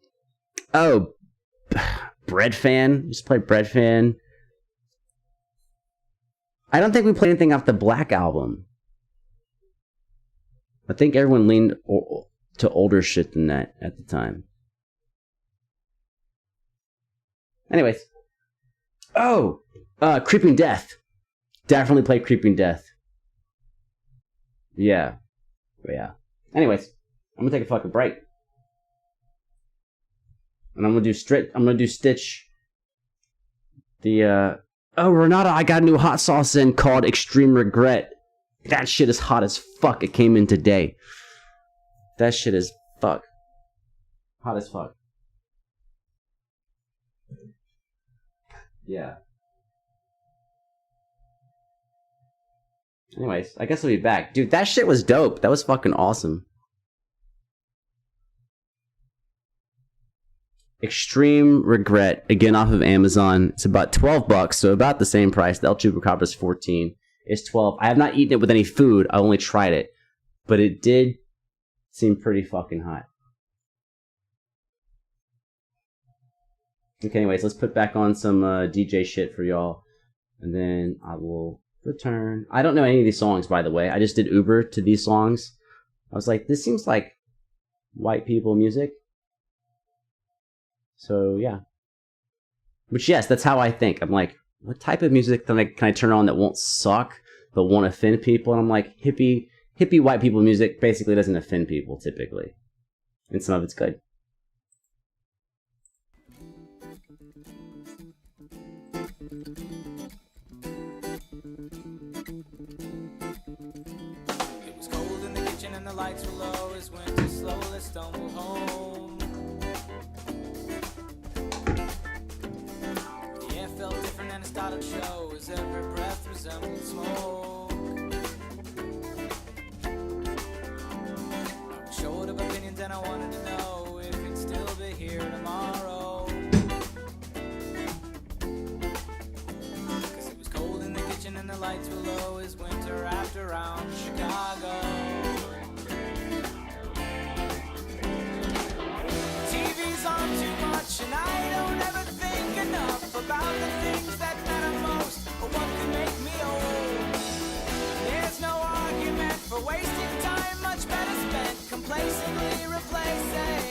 Fan. Just play Bread Fan. I don't think we played anything off the Black album. I think everyone leaned to older shit than that at the time. Anyways. Creeping Death. Definitely played Creeping Death. Yeah. Anyways, I'm gonna take a fucking break. And I'm gonna do Stitch. Renata, I got a new hot sauce in called Extreme Regret. That shit is hot as fuck. It came in today. That shit is fuck. Hot as fuck. Yeah. Anyways, I guess I'll be back. Dude, that shit was dope. That was fucking awesome. Extreme Regret, again off of Amazon. It's about $12, so about the same price. The El Chupacabra is $14. It's $12. I have not eaten it with any food. I only tried it. But it did seem pretty fucking hot. Okay, anyways, let's put back on some DJ shit for y'all. And then I will return. I don't know any of these songs, by the way. I just did Uber to these songs. I was like, this seems like white people music. So, yeah. Which, yes, that's how I think. I'm like, what type of music can I turn on that won't suck, but won't offend people? And I'm like, hippie white people music basically doesn't offend people, typically. And some of it's good. It was cold in the kitchen and the lights were low as winter slowly stumbled home. The air felt different and it started to show as every breath resembled smoke. I was short of opinions and I wanted to know if you'd still be here tomorrow. Cause it was cold in the kitchen and the lights were low as winter wrapped around Chicago. TV's on too much and I don't ever think enough about the things that matter most or what could make me old. There's no argument for wasting time, much better spent complacently replacing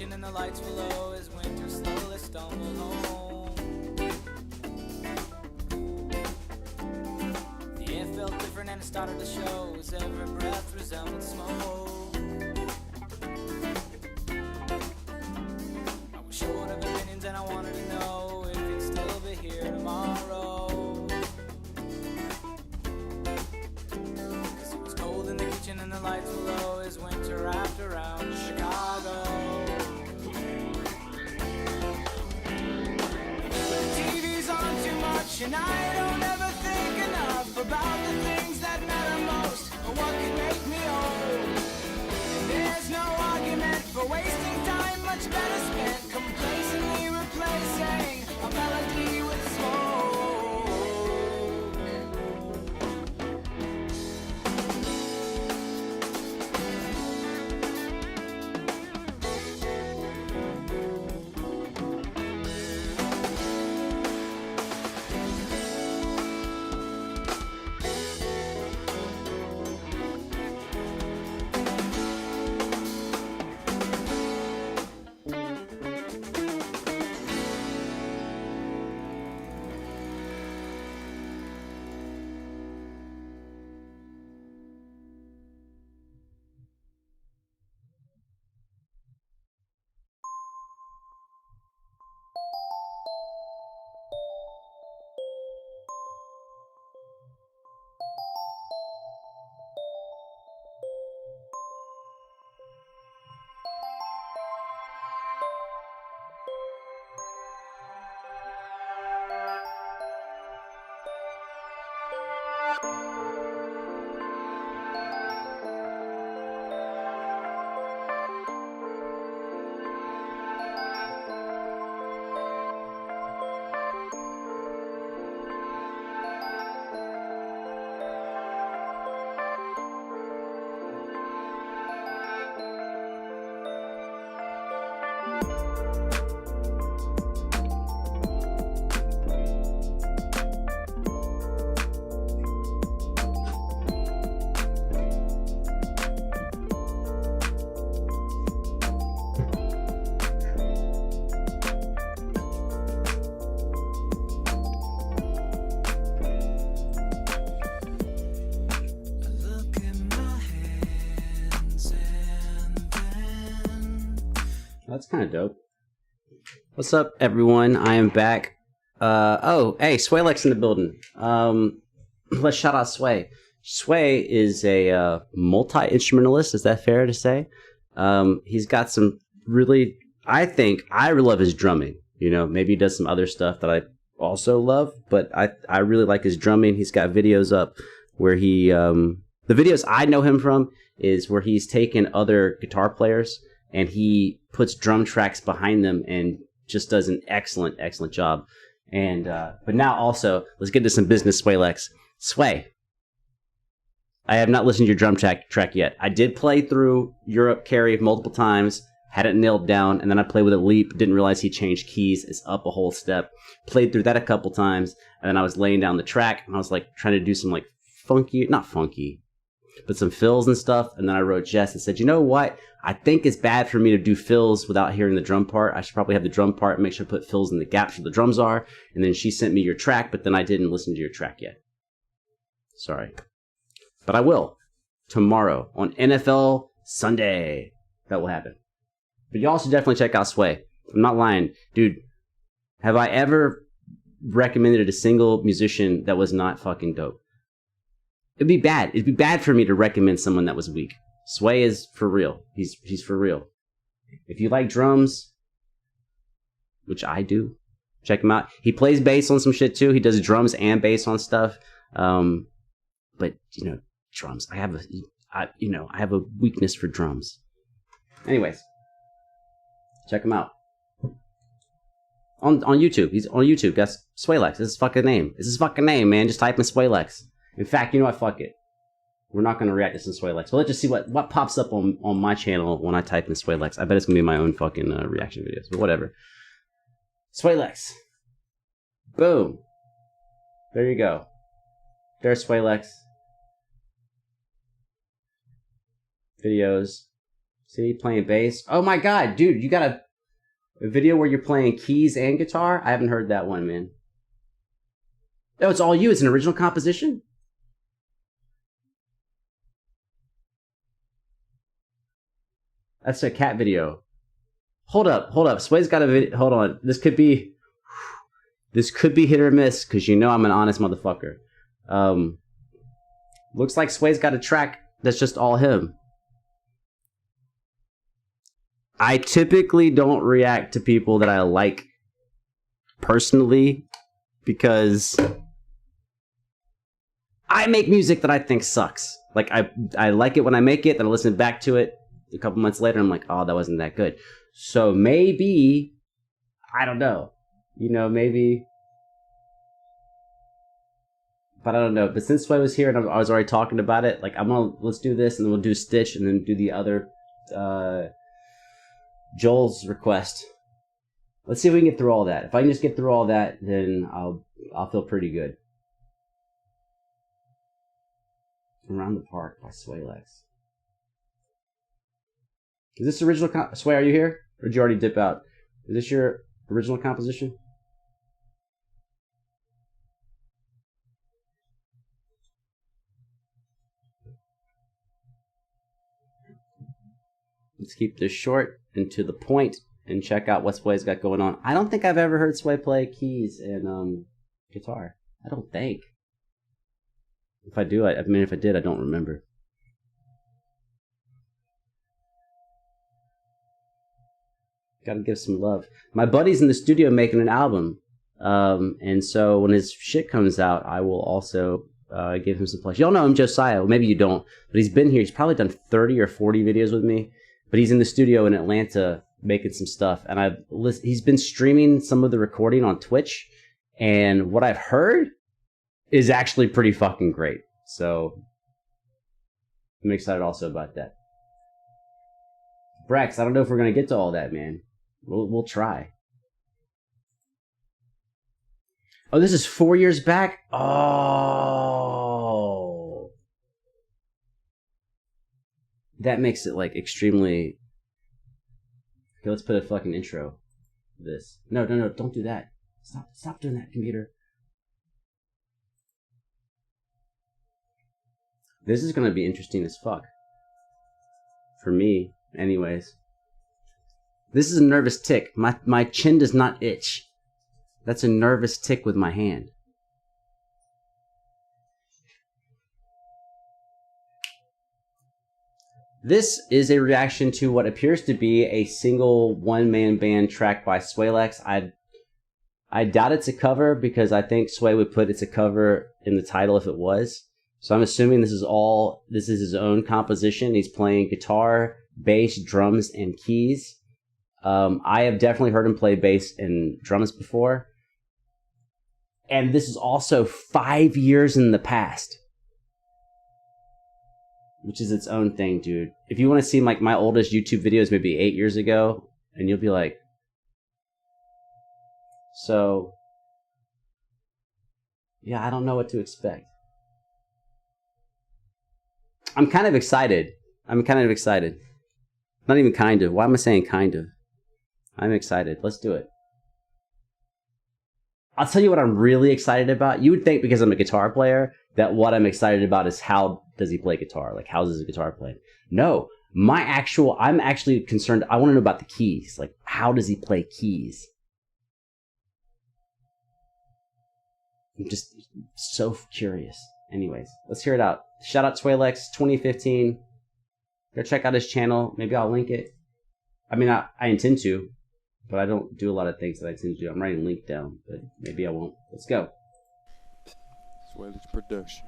kitchen and the lights were low as winter slowly stumbled home. The air felt different and it started to show as every breath resembled smoke. I was short of opinions and I wanted to know if you'd still be here tomorrow. Cause it was cold in the kitchen and the lights were low as winter wrapped around Chicago. But the TV's on too much and I don't ever think enough about the things that matter most or what can make me old. And there's no argument for wasting time, much better spent complacently replacing a melody with smoke. Look in my hands and then That's kind of dope. What's up, everyone? I am back. Oh, hey, Swaylex in the building. Let's shout out Sway. Sway is a multi-instrumentalist. Is that fair to say? He's got some really, I really love his drumming. You know, maybe he does some other stuff that I also love, but I really like his drumming. He's got videos up where he, the videos I know him from is where he's taken other guitar players and he puts drum tracks behind them and just does an excellent job. And but now also, let's get into some business, Swaylex. Sway, I have not listened to your drum track yet. I did play through Europe Carry multiple times, had it nailed down, and then I played with a Leap, didn't realize he changed keys, it's up a whole step. Played through that a couple times, and then I was laying down the track, and I was like trying to do some like not funky, but some fills and stuff, and then I wrote Jess and said, you know what? I think it's bad for me to do fills without hearing the drum part. I should probably have the drum part and make sure I put fills in the gaps where the drums are. And then she sent me your track, but then I didn't listen to your track yet. Sorry. But I will. Tomorrow on NFL Sunday. That will happen. But you also definitely check out Sway. I'm not lying. Dude, have I ever recommended a single musician that was not fucking dope? It'd be bad. It'd be bad for me to recommend someone that was weak. Sway is for real. He's for real. If you like drums, which I do, check him out. He plays bass on some shit too. He does drums and bass on stuff. But you know, drums. I have a weakness for drums. Anyways, check him out on YouTube. He's on YouTube. That's Swaylex. This is his fucking name. This is his fucking name, man. Just type in Swaylex. In fact, you know what? Fuck it. We're not going to react to some Swaylex. But let's just see what pops up on my channel when I type in Swaylex. I bet it's going to be my own fucking reaction videos. But whatever. Swaylex. Boom. There you go. There's Swaylex. Videos. See, playing bass. Oh my god, dude, you got a video where you're playing keys and guitar? I haven't heard that one, man. Oh, it's all you. It's an original composition? That's a cat video. Hold up. Sway's got a video. Hold on. This could be hit or miss, because you know I'm an honest motherfucker. Looks like Sway's got a track that's just all him. I typically don't react to people that I like personally, because I make music that I think sucks. Like, I like it when I make it, then I listen back to it a couple months later, and I'm like, oh, that wasn't that good. So maybe, I don't know, maybe, but I don't know. But since Sway was here and I was already talking about it, like, let's do this, and then we'll do Stitch, and then do the other, Joel's request. Let's see if we can get through all that. If I can just get through all that, then I'll feel pretty good. Around the Park by Swaylex. Is this original? Sway, are you here? Or did you already dip out? Is this your original composition? Let's keep this short and to the point and check out what Sway's got going on. I don't think I've ever heard Sway play keys and guitar. I don't think. If I do, I mean, if I did, I don't remember. Gotta give some love. My buddy's in the studio making an album. And so when his shit comes out, I will also give him some play. Y'all know him, Josiah. Well, maybe you don't. But he's been here. He's probably done 30 or 40 videos with me. But he's in the studio in Atlanta making some stuff. And he's been streaming some of the recording on Twitch. And what I've heard is actually pretty fucking great. So I'm excited also about that. Brax, I don't know if we're going to get to all that, man. We'll try. Oh, this is 4 years back? Oh. That makes it, like, extremely... Okay, let's put a fucking intro to this. No, don't do that. Stop doing that, computer. This is going to be interesting as fuck. For me, anyways. This is a nervous tick. My chin does not itch. That's a nervous tick with my hand. This is a reaction to what appears to be a single one-man band track by Swaylex. I doubt it's a cover, because I think Sway would put it's a cover in the title if it was. So I'm assuming this is his own composition. He's playing guitar, bass, drums, and keys. I have definitely heard him play bass and drums before. And this is also 5 years in the past. Which is its own thing, dude. If you want to see like my oldest YouTube videos, maybe 8 years ago, and you'll be like... So... yeah, I don't know what to expect. I'm kind of excited. Not even kind of. Why am I saying kind of? I'm excited. Let's do it. I'll tell you what I'm really excited about. You would think because I'm a guitar player that what I'm excited about is how does he play guitar? Like, how does his guitar play? No. I'm actually concerned. I want to know about the keys. Like, how does he play keys? I'm just so curious. Anyways, let's hear it out. Shout out Swaylex 2015. Go check out his channel. Maybe I'll link it. I mean, I intend to, but I don't do a lot of things that I tend to do. I'm writing a link down, but maybe I won't. Let's go. Swaylex production.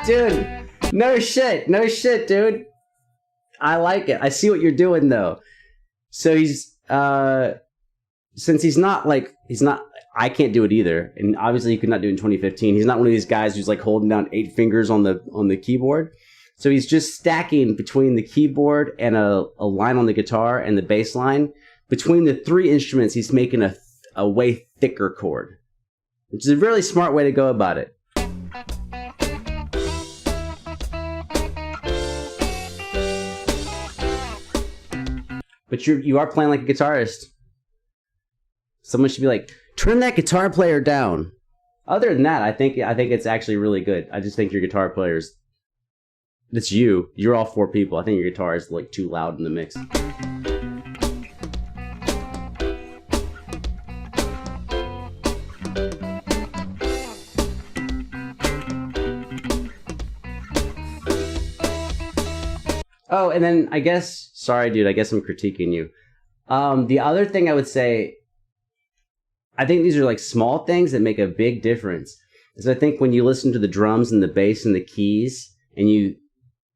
Dude, no shit, dude. I like it. I see what you're doing though. So he's since he's not, I can't do it either, and obviously he could not do it in 2015. He's not one of these guys who's like holding down 8 fingers on the keyboard. So he's just stacking between the keyboard and a line on the guitar and the bass line. Between the 3 instruments, he's making a way thicker chord, which is a really smart way to go about it. But you are playing like a guitarist. Someone should be like, turn that guitar player down. Other than that, I think it's actually really good. I just think your guitar players, it's you. You're all 4 people. I think your guitar is like too loud in the mix. Oh, and then I guess, sorry, dude, I guess I'm critiquing you. The other thing I would say, I think these are like small things that make a big difference. Is I think when you listen to the drums and the bass and the keys, and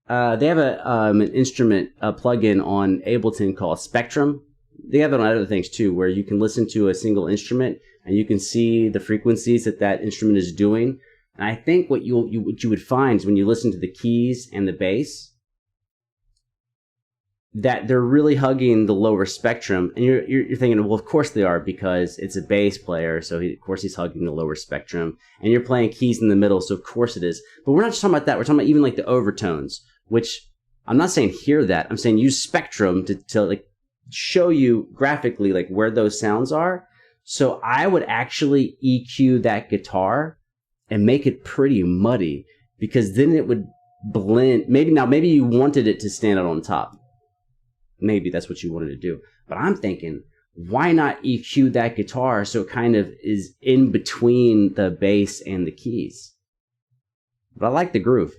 they have an instrument, a plugin on Ableton called Spectrum. They have it on other things too, where you can listen to a single instrument and you can see the frequencies that instrument is doing. And I think what you would find is when you listen to the keys and the bass, that they're really hugging the lower spectrum, and you're thinking, well, of course they are, because it's a bass player, so of course he's hugging the lower spectrum, and you're playing keys in the middle, so of course it is. But we're not just talking about that. We're talking about even like the overtones, which I'm not saying hear that. I'm saying use Spectrum to like show you graphically like where those sounds are. So I would actually EQ that guitar and make it pretty muddy, because then it would blend. Maybe you wanted it to stand out on top. Maybe that's what you wanted to do. But I'm thinking, why not EQ that guitar so it kind of is in between the bass and the keys? But I like the groove.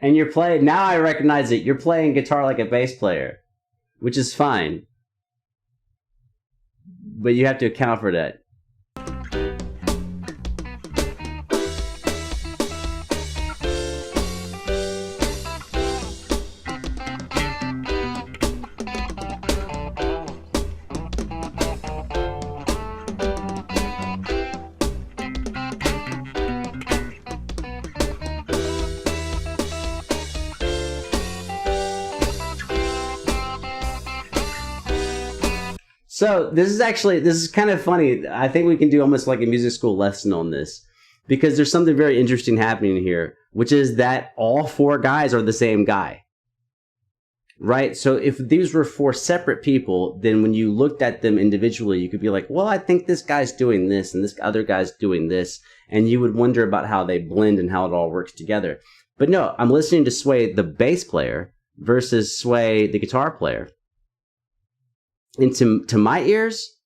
And you're playing, now I recognize it, you're playing guitar like a bass player, which is fine. But you have to account for that. So this is kind of funny. I think we can do almost like a music school lesson on this, because there's something very interesting happening here, which is that all 4 guys are the same guy, right? So if these were 4 separate people, then when you looked at them individually, you could be like, well, I think this guy's doing this and this other guy's doing this, and you would wonder about how they blend and how it all works together. But no, I'm listening to Sway, the bass player, versus Sway, the guitar player. And to my ears,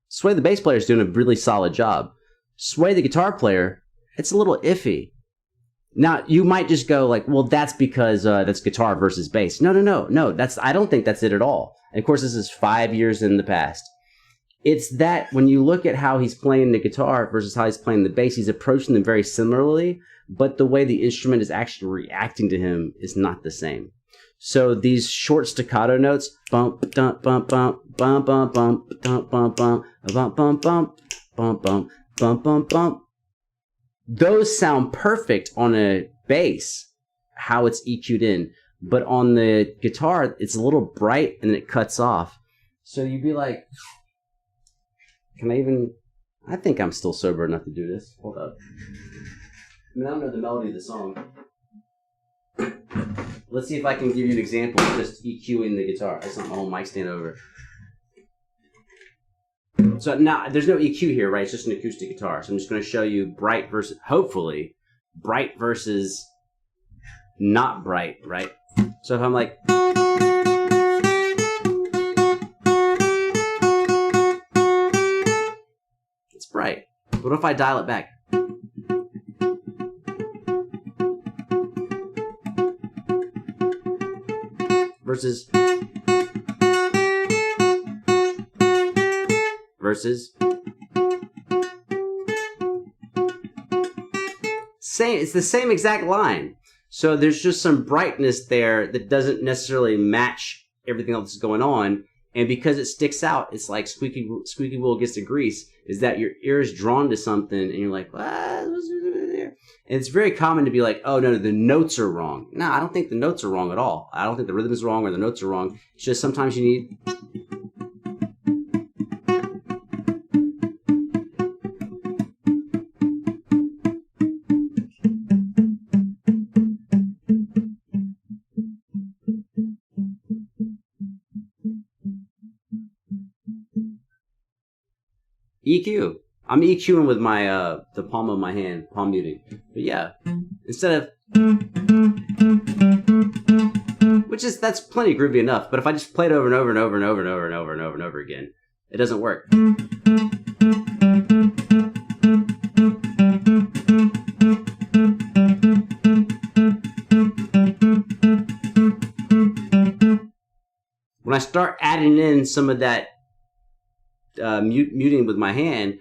Sway the bass player is doing a really solid job. Sway the guitar player, it's a little iffy. Now, you might just go like, well, that's because that's guitar versus bass. No. I don't think that's it at all. And of course, this is 5 years in the past. It's that when you look at how he's playing the guitar versus how he's playing the bass, he's approaching them very similarly, but the way the instrument is actually reacting to him is not the same. So these short staccato notes, bump, dump, bump, bump, bump, bump, bump, dump, bump, bump, bump, bump, bump, bump, bump, bump, bump, bump. Those sound perfect on a bass, how it's EQ'd in. But on the guitar, it's a little bright and then it cuts off. So you'd be like, I think I'm still sober enough to do this. Hold up. I don't know the melody of the song. Let's see if I can give you an example of just EQing the guitar. I just want my whole mic stand over. So now, there's no EQ here, right? It's just an acoustic guitar. So I'm just going to show you bright versus, hopefully, bright versus not bright, right? So if I'm like... It's bright. What if I dial it back? Versus versus same. It's the same exact line. So there's just some brightness there that doesn't necessarily match everything else that's going on. And because it sticks out, it's like squeaky wheel gets to grease, is that your ear is drawn to something and you're like, what? And it's very common to be like, oh, no, the notes are wrong. No, I don't think the notes are wrong at all. I don't think the rhythm is wrong or the notes are wrong. It's just sometimes you need... EQ. I'm EQing with my the palm of my hand, palm muting. But yeah, instead of, that's plenty groovy enough. But if I just play it over and over and over and over and over and over and over and over again, it doesn't work. When I start adding in some of that muting with my hand,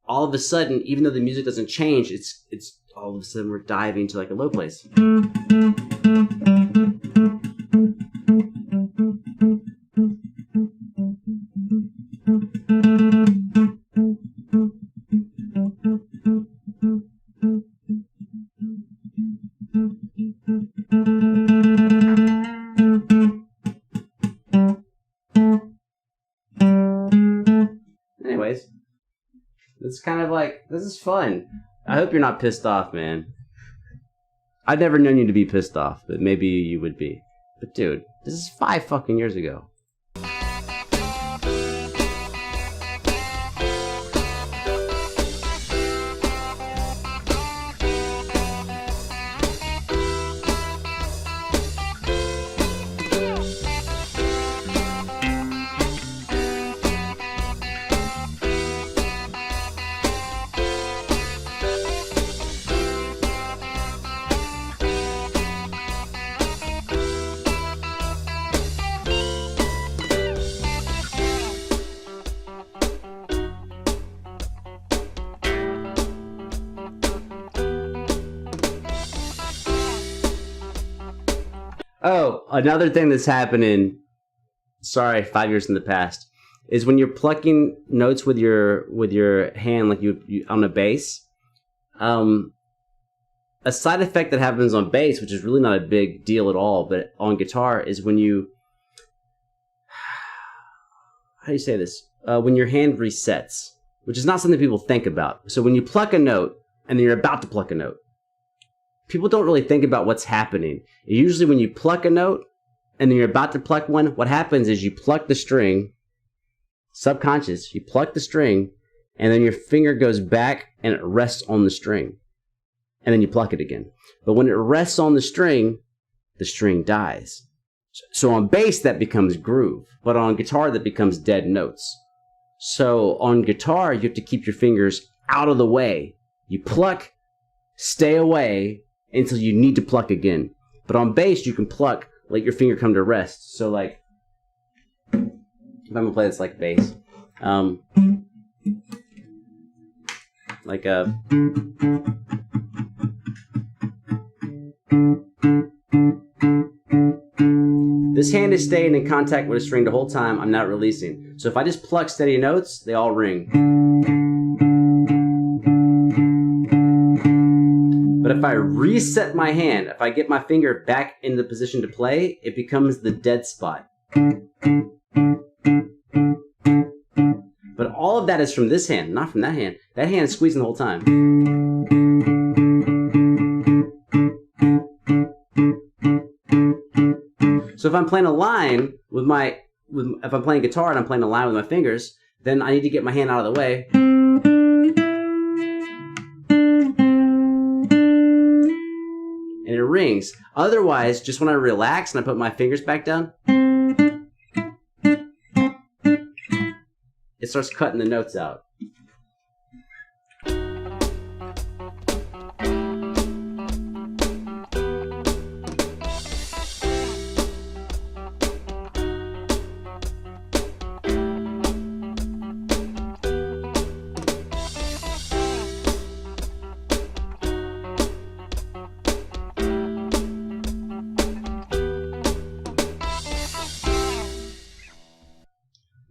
all of a sudden, even though the music doesn't change, it's all of a sudden we're diving to like a low place. Anyways, it's kind of like, this is fun. I hope you're not pissed off, man. I've never known you to be pissed off, but maybe you would be. But dude, this is 5 fucking years ago. Oh, another thing that's happening, sorry, 5 years in the past, is when you're plucking notes with your hand, like you on a bass, a side effect that happens on bass, which is really not a big deal at all, but on guitar, is when you, how do you say this? When your hand resets, which is not something people think about. So when you pluck a note, and then you're about to pluck a note, people don't really think about what's happening. Usually when you pluck a note and then you're about to pluck one, what happens is you pluck the string, subconscious, you pluck the string, and then your finger goes back and it rests on the string. And then you pluck it again. But when it rests on the string dies. So on bass, that becomes groove. But on guitar, that becomes dead notes. So on guitar, you have to keep your fingers out of the way. You pluck, stay away, until you need to pluck again. But on bass, you can pluck, let your finger come to rest. So like, if I'm gonna play this like bass, like a, this hand is staying in contact with a string the whole time. I'm not releasing. So if I just pluck steady notes, they all ring. But if I reset my hand, if I get my finger back in the position to play, it becomes the dead spot. But all of that is from this hand, not from that hand. That hand is squeezing the whole time. So if I'm playing a line with if I'm playing guitar and I'm playing a line with my fingers, then I need to get my hand out of the way. And it rings. Otherwise, just when I relax and I put my fingers back down, it starts cutting the notes out.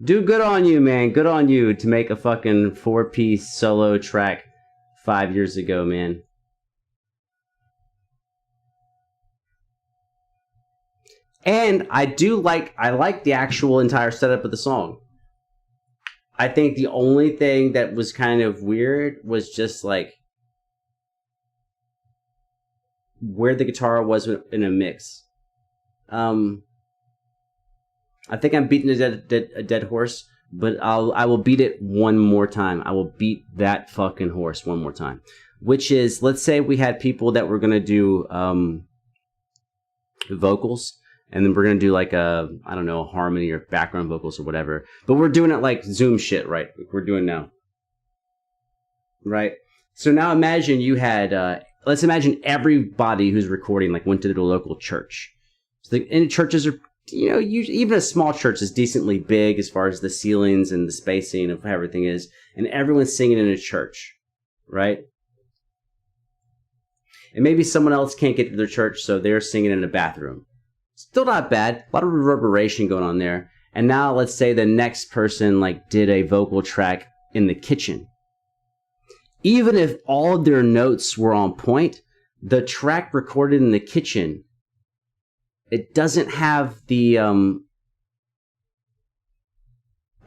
Do good on you, man. Good on you to make a fucking 4-piece solo track 5 years ago, man. And I like the actual entire setup of the song. I think the only thing that was kind of weird was just like where the guitar was in a mix. I think I'm beating a dead horse, but I will beat it one more time. I will beat that fucking horse one more time. Which is, let's say we had people that were gonna do vocals. And then we're going to do like a harmony or background vocals or whatever. But we're doing it like Zoom shit, right? Like we're doing now. Right? So now imagine you had, let's imagine everybody who's recording like went to the local church. So and churches are, even a small church is decently big as far as the ceilings and the spacing of how everything is. And everyone's singing in a church, right? And maybe someone else can't get to their church, so they're singing in a bathroom. Still not bad. A lot of reverberation going on there. And now let's say the next person like did a vocal track in the kitchen. Even if all of their notes were on point, the track recorded in the kitchen, it doesn't have the I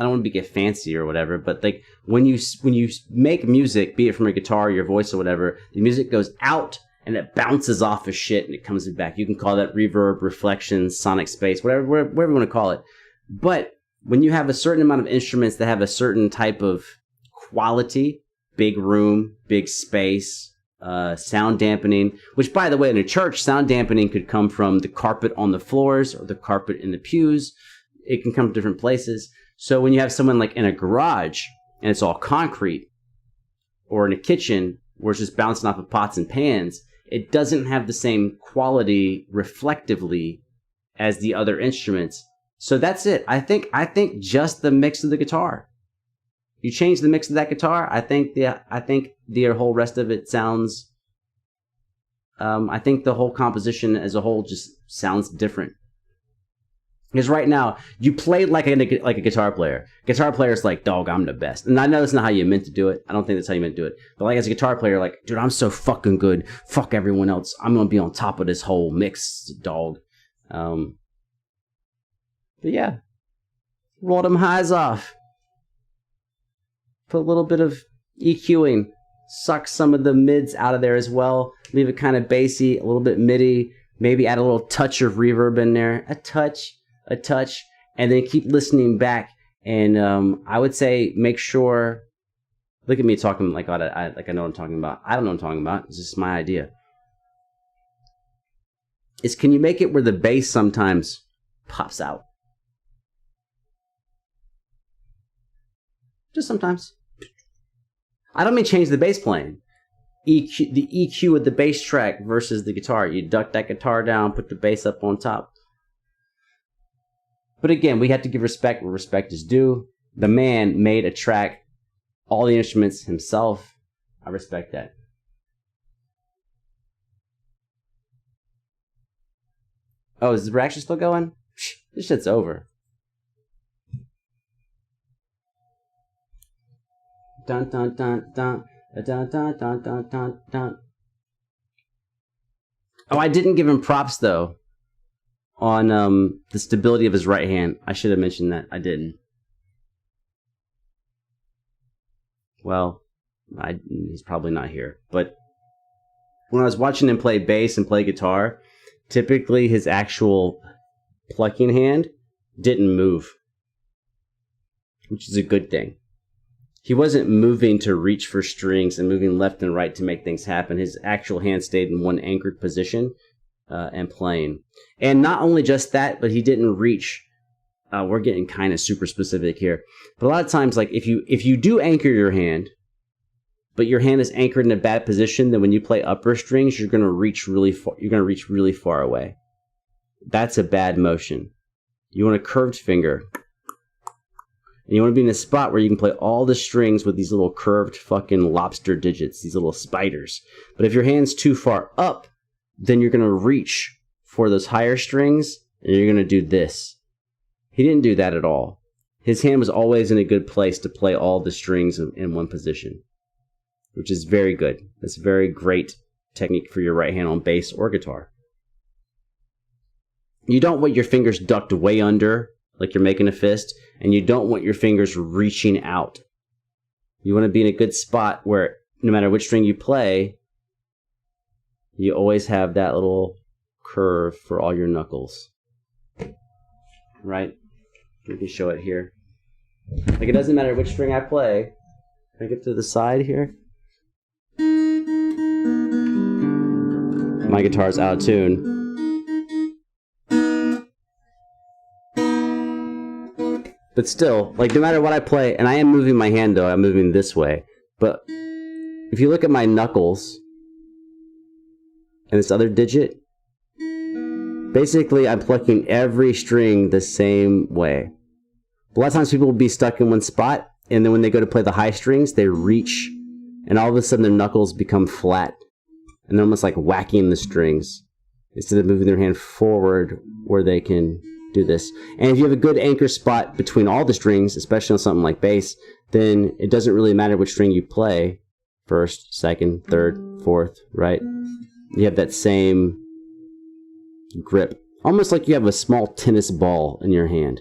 don't want to get fancy or whatever, but like when you make music, be it from a guitar, your voice or whatever, the music goes out and it bounces off of shit and it comes back. You can call that reverb, reflection, sonic space, whatever you want to call it. But when you have a certain amount of instruments that have a certain type of quality, big room, big space, sound dampening, which by the way, in a church, sound dampening could come from the carpet on the floors or the carpet in the pews. It can come from different places. So when you have someone like in a garage and it's all concrete, or in a kitchen where it's just bouncing off of pots and pans, it doesn't have the same quality reflectively as the other instruments. So that's it. I think just the mix of the guitar. You change the mix of that guitar, I think the whole rest of it sounds. I think the whole composition as a whole just sounds different. Because right now, you play like a guitar player. Guitar player's like, dog, I'm the best. And I know that's not how you meant to do it. I don't think that's how you meant to do it. But like as a guitar player, like, dude, I'm so fucking good. Fuck everyone else. I'm going to be on top of this whole mix, dog. But yeah. Roll them highs off. Put a little bit of EQing. Suck some of the mids out of there as well. Leave it kind of bassy, a little bit midi. Maybe add a little touch of reverb in there. A touch, and then keep listening back. And I would say make sure. Look at me talking like I know what I'm talking about. I don't know what I'm talking about. It's just my idea. Can you make it where the bass sometimes pops out? Just sometimes. I don't mean change the bass playing. The EQ of the bass track versus the guitar. You duck that guitar down, put the bass up on top. But again, we have to give respect where respect is due. The man made a track, all the instruments himself. I respect that. Oh, is the reaction still going? This shit's over. Dun dun dun dun dun dun dun dun dun dun. Oh, I didn't give him props though on the stability of his right hand. I should have mentioned that. I didn't. Well, he's probably not here. But when I was watching him play bass and play guitar, typically his actual plucking hand didn't move, which is a good thing. He wasn't moving to reach for strings and moving left and right to make things happen. His actual hand stayed in one anchored position and playing. And not only just that, but he didn't reach. We're getting kind of super specific here. But a lot of times, like if you do anchor your hand, but your hand is anchored in a bad position, then when you play upper strings, you're going to reach really far. You're going to reach really far away. That's a bad motion. You want a curved finger. And you want to be in a spot where you can play all the strings with these little curved fucking lobster digits, these little spiders. But if your hand's too far up, then you're going to reach for those higher strings, and you're going to do this. He didn't do that at all. his hand was always in a good place to play all the strings in one position, which is very good. That's a very great technique for your right hand on bass or guitar. You don't want your fingers ducked way under, like you're making a fist, and you don't want your fingers reaching out. You want to be in a good spot where no matter which string you play, you always have that little curve for all your knuckles. Right? We can show it here. Like, it doesn't matter which string I play. Can I get to the side here? My guitar's out of tune. But still, like, no matter what I play, and I am moving my hand though, I'm moving this way. But if you look at my knuckles and this other digit, basically I'm plucking every string the same way. A lot of times people will be stuck in one spot, and then when they go to play the high strings, they reach, and all of a sudden their knuckles become flat. And they're almost like whacking the strings instead of moving their hand forward where they can do this. And if you have a good anchor spot between all the strings, especially on something like bass, then it doesn't really matter which string you play, first, second, third, fourth, right? You have that same grip, almost like you have a small tennis ball in your hand.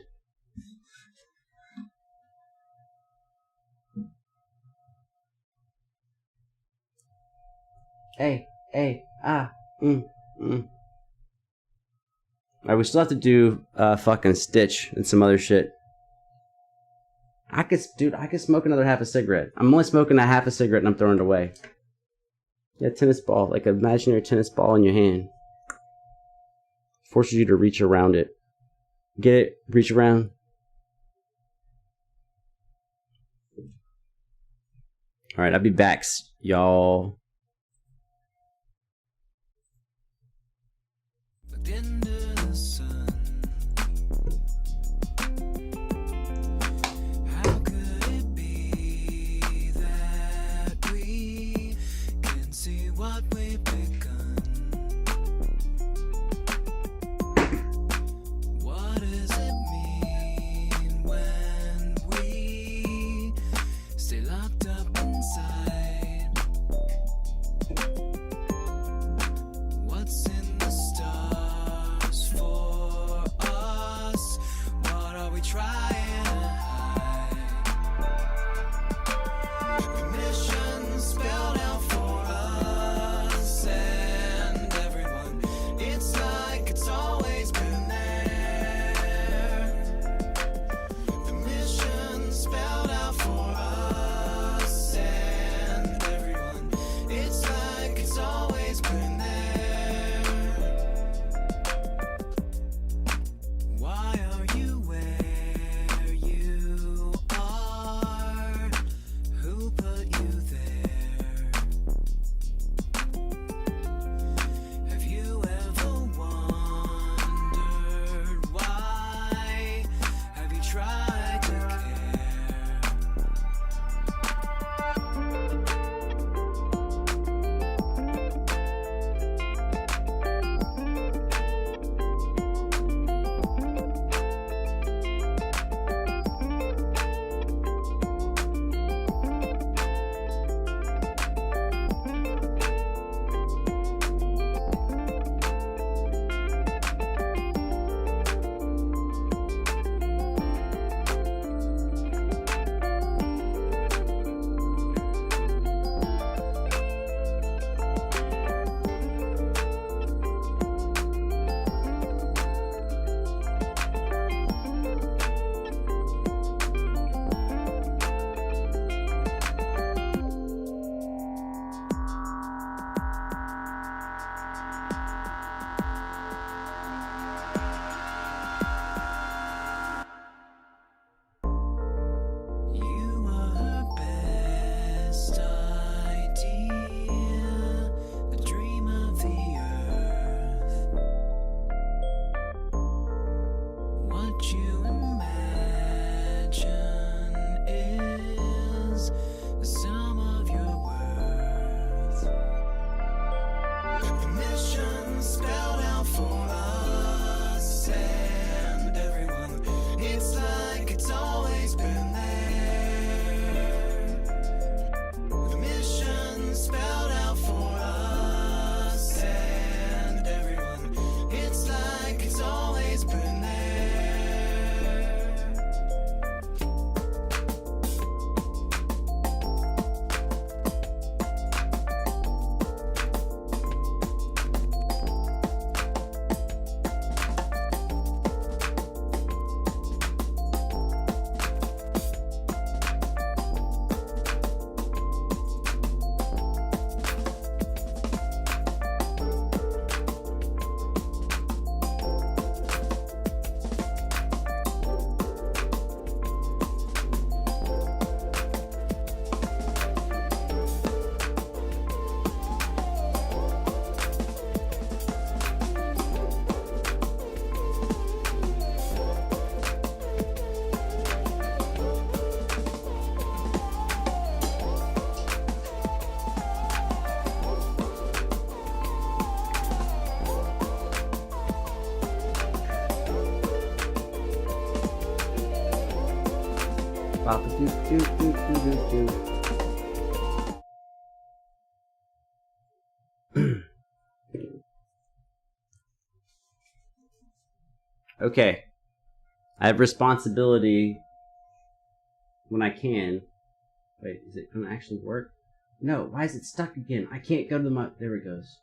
Alright, we still have to do fucking Stitch and some other shit. I could smoke another half a cigarette. I'm only smoking a half a cigarette and I'm throwing it away. Yeah, tennis ball, like an imaginary tennis ball in your hand. Forces you to reach around it. Get it? Reach around. Alright, I'll be back, y'all. Baba doo doo doo doo doo doo. Okay. I have responsibility when I can. Wait, is it gonna actually work? No, why is it stuck again? I can't go to the there it goes.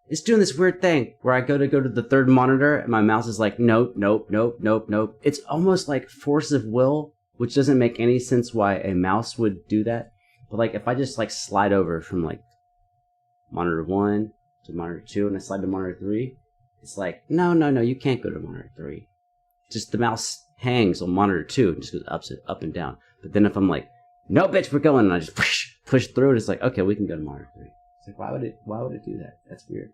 It's doing this weird thing where I go to the third monitor and my mouse is like, nope, nope, nope, nope, nope. It's almost like force of will, which doesn't make any sense why a mouse would do that. But like if I just like slide over from like monitor 1 to monitor 2 and I slide to monitor 3, it's like, no, no, no, you can't go to monitor 3. Just the mouse hangs on monitor 2 and just goes up and down. But then if I'm like, no bitch, we're going, and I just push through it, it's like, okay, we can go to monitor 3. It's like, why would it do that? That's weird.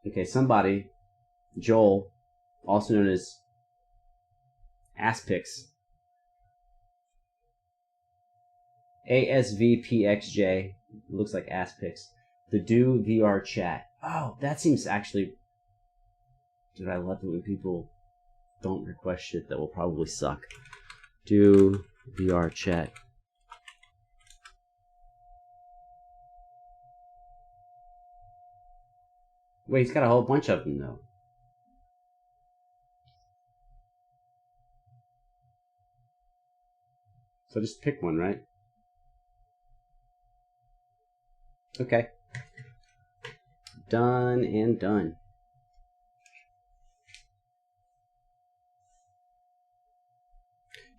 Okay, somebody, Joel, also known as Aspix, ASVPXJ, looks like Aspix, the Do VR chat. Oh, that seems actually, dude, I love it when people don't request shit that will probably suck. Do VR chat. Wait, he's got a whole bunch of them, though. So just pick one, right? Okay. Done and done.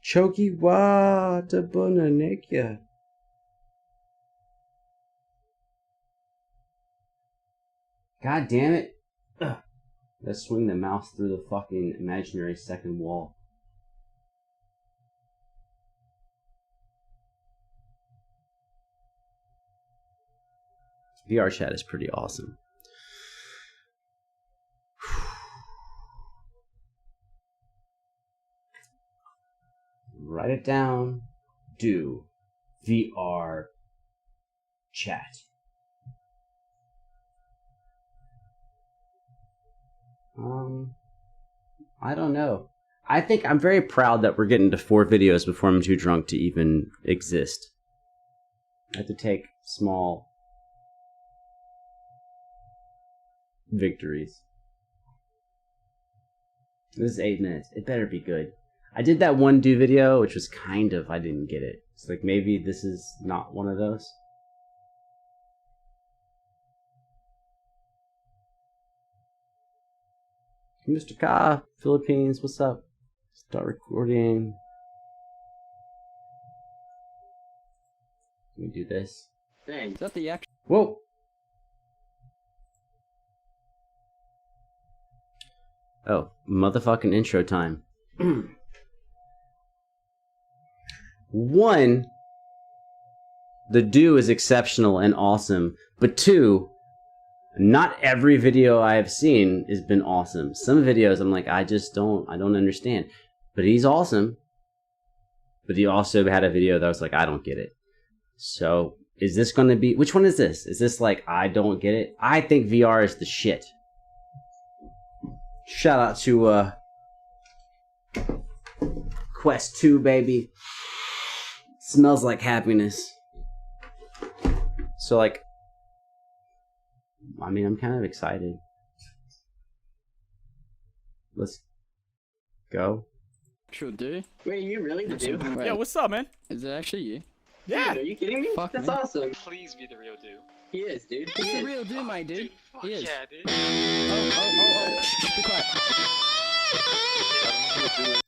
Choki wa tabuna nekya. God damn it. Ugh. Let's swing the mouse through the fucking imaginary second wall. VR chat is pretty awesome. Write it down. Do VR chat. I don't know. I think I'm very proud that we're getting to 4 videos before I'm too drunk to even exist. I have to take small victories. This is 8 minutes. It better be good. I did that one do video, which was kind of, I didn't get it. It's like maybe this is not one of those. Mr. Ka, Philippines, what's up? Start recording. Let me do this. Dang, is that the action? Whoa! Oh, motherfucking intro time. 1, the do is exceptional and awesome, but 2, not every video I have seen has been awesome. Some videos I'm like, I don't understand. But he's awesome. But he also had a video that I was like, I don't get it. So, is this going to be, which one is this? Is this like, I don't get it? I think VR is the shit. Shout out to, Quest 2, baby. Smells like happiness. So, like, I mean, I'm kind of excited. Let's go. Actual do? Wait, you really the dude? Wait, Yeah, what's up, man? is it actually you? Yeah. Dude, are you kidding me? Fuck, That's man. awesome. Please be the real dude. He is, dude. He It's the is. real do, my dude. Fuck He is. yeah, dude. Oh. Be quiet.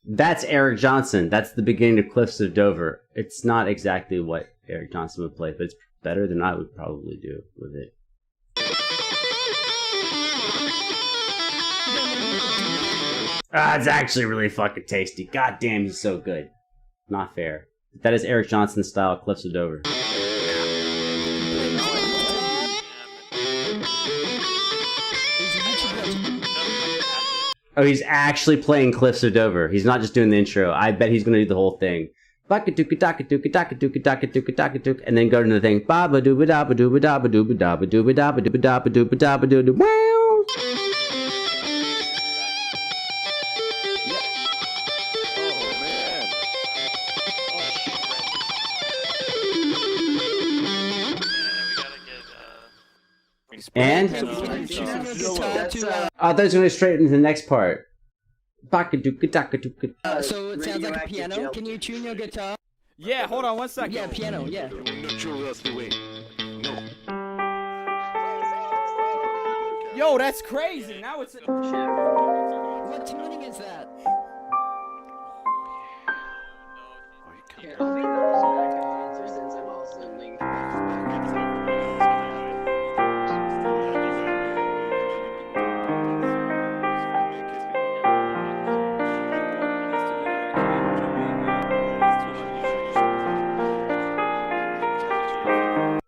That's Eric Johnson. That's the beginning of Cliffs of Dover. It's not exactly what Eric Johnson would play, but it's better than I would probably do with it. Ah, it's actually really fucking tasty. God damn, he's so good. Not fair. That is Eric Johnson style Cliffs of Dover. Oh, he's actually playing Cliffs of Dover. He's not just doing the intro. I bet he's gonna do the whole thing. And then go to the thing. Baba dooba daba dooba daba dooba daba dooba daba dooba daba dooba daba dooba. Wow. And Can you tune your guitar That's, to, I thought it was going to straight into the next part. Baka-duka-daka-duka. so it sounds like a radioactive piano? gel. Can you tune your guitar? Yeah, hold on one second. Yeah, piano, yeah. Yo, that's crazy. Now it's. What tuning is that? Here, I'll be the backup dancer since I'm also linked.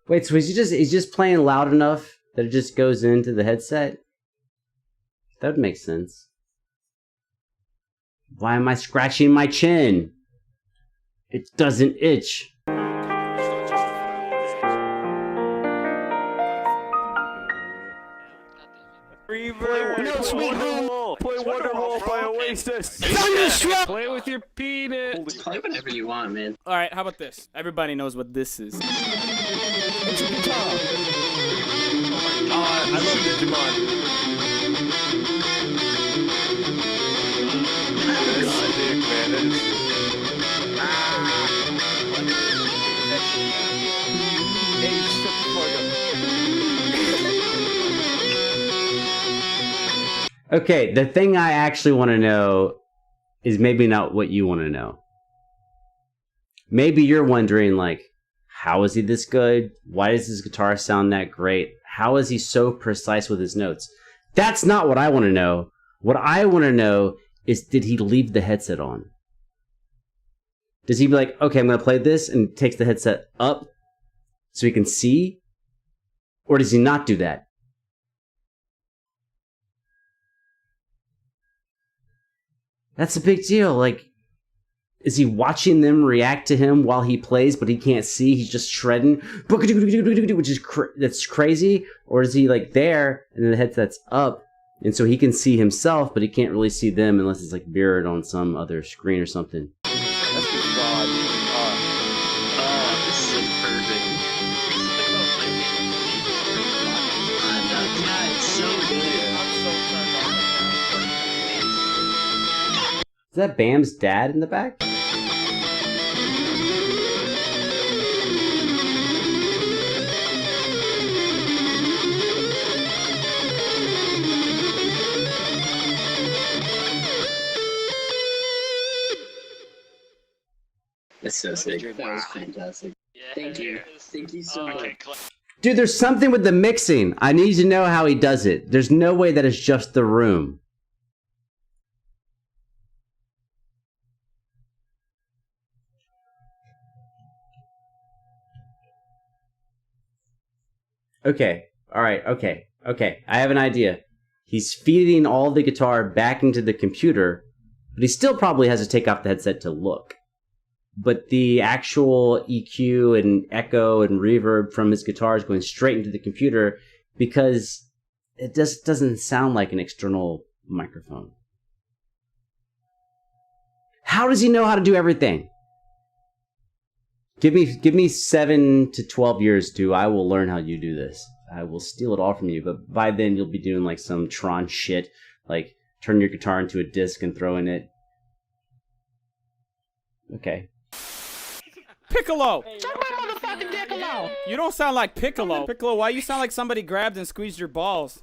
Wait, so he's just playing loud enough that it just goes into the headset? That would make sense. Why am I scratching my chin? It doesn't itch. No, sweet home. Play Wonderwall by Oasis. Play with your penis. Play whatever you want, man. All right, how about this? Everybody knows what this is. It's a guitar. I love Digimon. That's sick, man. That is... Hey, shut the fuck up. Okay, the thing I actually want to know is maybe not what you want to know. Maybe you're wondering, like, how is he this good? Why does his guitar sound that great? How is he so precise with his notes? That's not what I want to know. What I want to know is, did he leave the headset on? Does he be like, okay, I'm going to play this, and takes the headset up so he can see? Or does he not do that? That's a big deal. Like, is he watching them react to him while he plays, but he can't see? He's just shredding, which is that's crazy. Or is he like there and then the headset's up, and so he can see himself, but he can't really see them unless it's like mirrored on some other screen or something? Oh, this is so perfect. Yeah, it's so good. Is that Bam's dad in the back? That's so sick. That was fantastic. Thank you. Thank you so much. Dude, there's something with the mixing. I need to know how he does it. There's no way that it's just the room. Okay. All right. Okay. I have an idea. He's feeding all the guitar back into the computer, but he still probably has to take off the headset to look. But the actual EQ and echo and reverb from his guitar is going straight into the computer because it just doesn't sound like an external microphone. How does he know how to do everything? Give me 7 to 12 years, dude. I will learn how you do this. I will steal it all from you. But by then, you'll be doing like some Tron shit, like turn your guitar into a disc and throw in it. Okay. Piccolo! You don't sound like Piccolo. Piccolo, why you sound like somebody grabbed and squeezed your balls?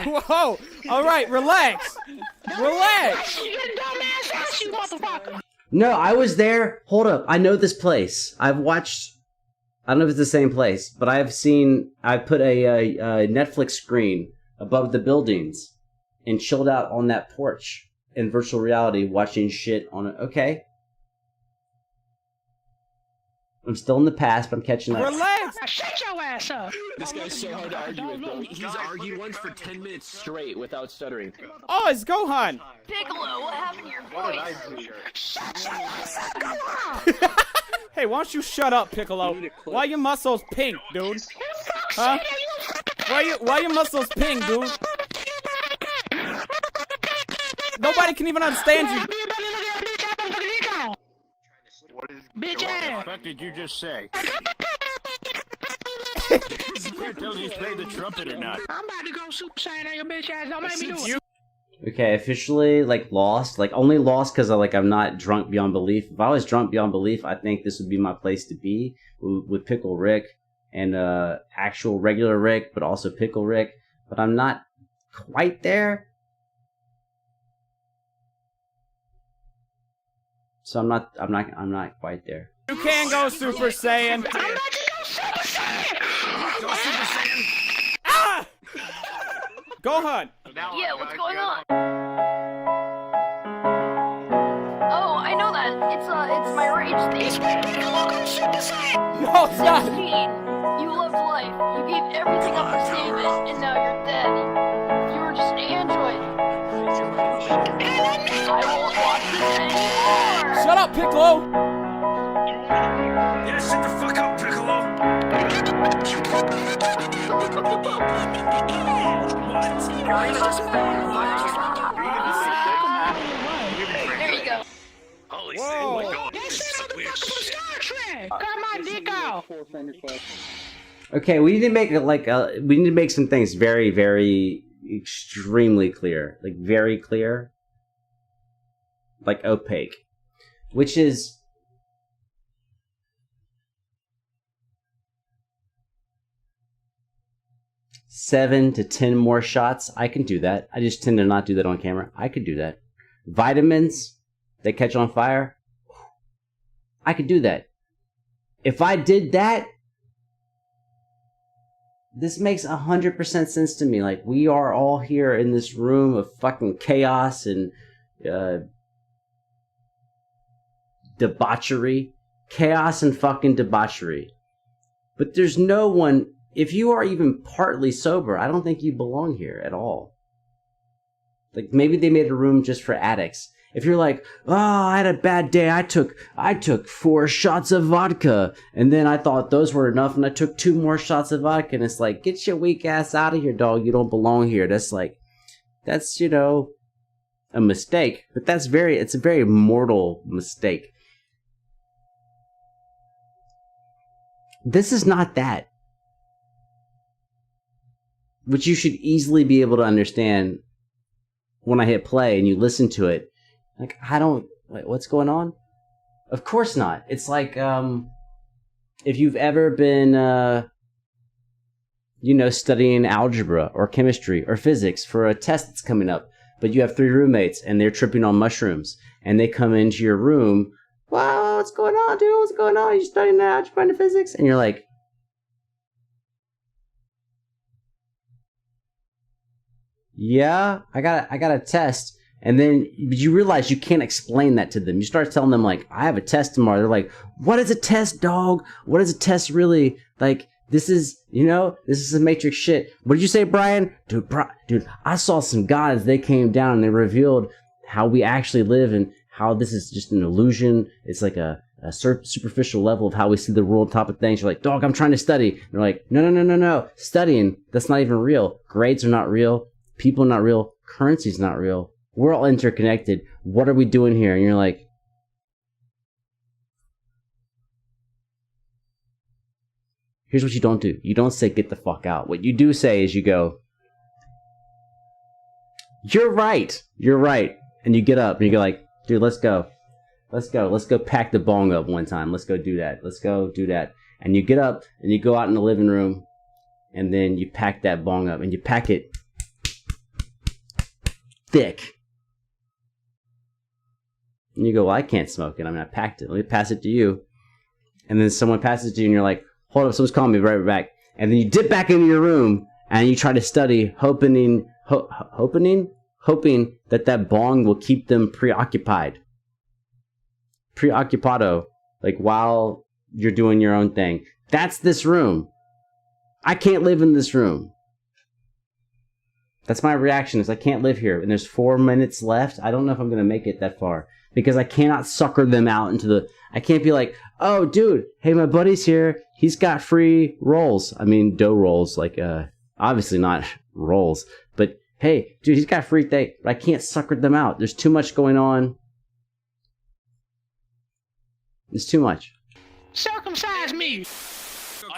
Whoa! Alright, relax! Relax! No, I was there. Hold up. I know this place. I've watched... I don't know if it's the same place, but I put a Netflix screen above the buildings and chilled out on that porch in virtual reality watching shit on it. Okay. I'm still in the past, but I'm catching up. Relax! Shut your ass up! This guy's so hard to argue with, bro. He's argued once for 10 minutes straight without stuttering. Oh, it's Gohan! Piccolo, what happened to your voice? Shut your ass up, go on! Hey, why don't you shut up, Piccolo? Why your muscles pink, dude? Huh? Why your muscles pink, dude? Nobody can even understand you. Bitch ass! What did you just say? Tell me he's played the trumpet or not. I'm about to go Super Saiyan on your bitch ass. Don't make me do it. Okay, officially, like, lost. Like, only lost because I'm not drunk beyond belief. If I was drunk beyond belief, I think this would be my place to be with Pickle Rick and actual regular Rick, but also Pickle Rick. But I'm not quite there. So I'm not quite there. You can go Super Saiyan. I'm about to go Super Saiyan. Go Super Saiyan! Ah! Gohan. Yeah, what's going on? Oh, I know that. It's my rage thing. It's my Piccolo go Super Saiyan. No, it's not. Mean. You loved life. You gave everything up to save it, and now you're dead. You were just an android. I won't watch this anymore. Shut up, Piccolo. Yeah, shut the fuck up, Piccolo! There you go. Holy Whoa. shit, oh my god. That This shit is motherfucker weird from shit. Star Trek. Cut my dick off. Okay, we need to make we need to make some things very, very extremely clear. Like, very clear. Like, opaque. Which is... Seven to 10 more shots. I can do that. I just tend to not do that on camera. I could do that. Vitamins, they catch on fire. I could do that. If I did that, this makes 100% sense to me. Like, we are all here in this room of fucking chaos and debauchery. Chaos and fucking debauchery. But there's no one... If you are even partly sober, I don't think you belong here at all. Like, maybe they made a room just for addicts. If you're like, oh, I had a bad day, I took 4 shots of vodka, and then I thought those were enough, and I took 2 more shots of vodka, and it's like, get your weak ass out of here, dog. You don't belong here. That's like, that's, you know, a mistake. But it's a very mortal mistake. This is not that. Which you should easily be able to understand when I hit play and you listen to it. Like, wait, what's going on? Of course not. It's like, if you've ever been, studying algebra or chemistry or physics for a test that's coming up, but you have 3 roommates and they're tripping on mushrooms and they come into your room, wow, what's going on, dude? What's going on? You studying algebra and physics? And you're like, yeah, I got a test. And then you realize you can't explain that to them. You start telling them, like, I have a test tomorrow. They're like, what is a test, dog? What is a test really? Like, this is a Matrix shit. What did you say, Brian? Dude, I saw some gods. They came down and they revealed how we actually live and how this is just an illusion. It's like a superficial level of how we see the world topic things. You're like, dog, I'm trying to study. And they're like, no. Studying, that's not even real. Grades are not real. People are not real. Currency's not real. We're all interconnected. What are we doing here? And you're like, here's what you don't do. You don't say, get the fuck out. What you do say is you go, you're right. And you get up and you go like, dude, let's go. Let's go pack the bong up one time. Let's go do that. And you get up and you go out in the living room and then you pack that bong up and you pack it thick. And you go, well, I can't smoke it. I mean, I packed it. Let me pass it to you. And then someone passes it to you and you're like, hold up, someone's calling me, right back. And then you dip back into your room and you try to study, hoping that bong will keep them preoccupied. Preoccupado. Like, while you're doing your own thing. That's this room. I can't live in this room. That's my reaction, is I can't live here. And there's 4 minutes left. I don't know if I'm going to make it that far. Because I cannot sucker them out into the... I can't be like, oh, dude, hey, my buddy's here. He's got free rolls. I mean, dough rolls. Like, obviously not rolls. But, hey, dude, he's got free thing. But I can't sucker them out. There's too much going on. It's too much. Circumcise me.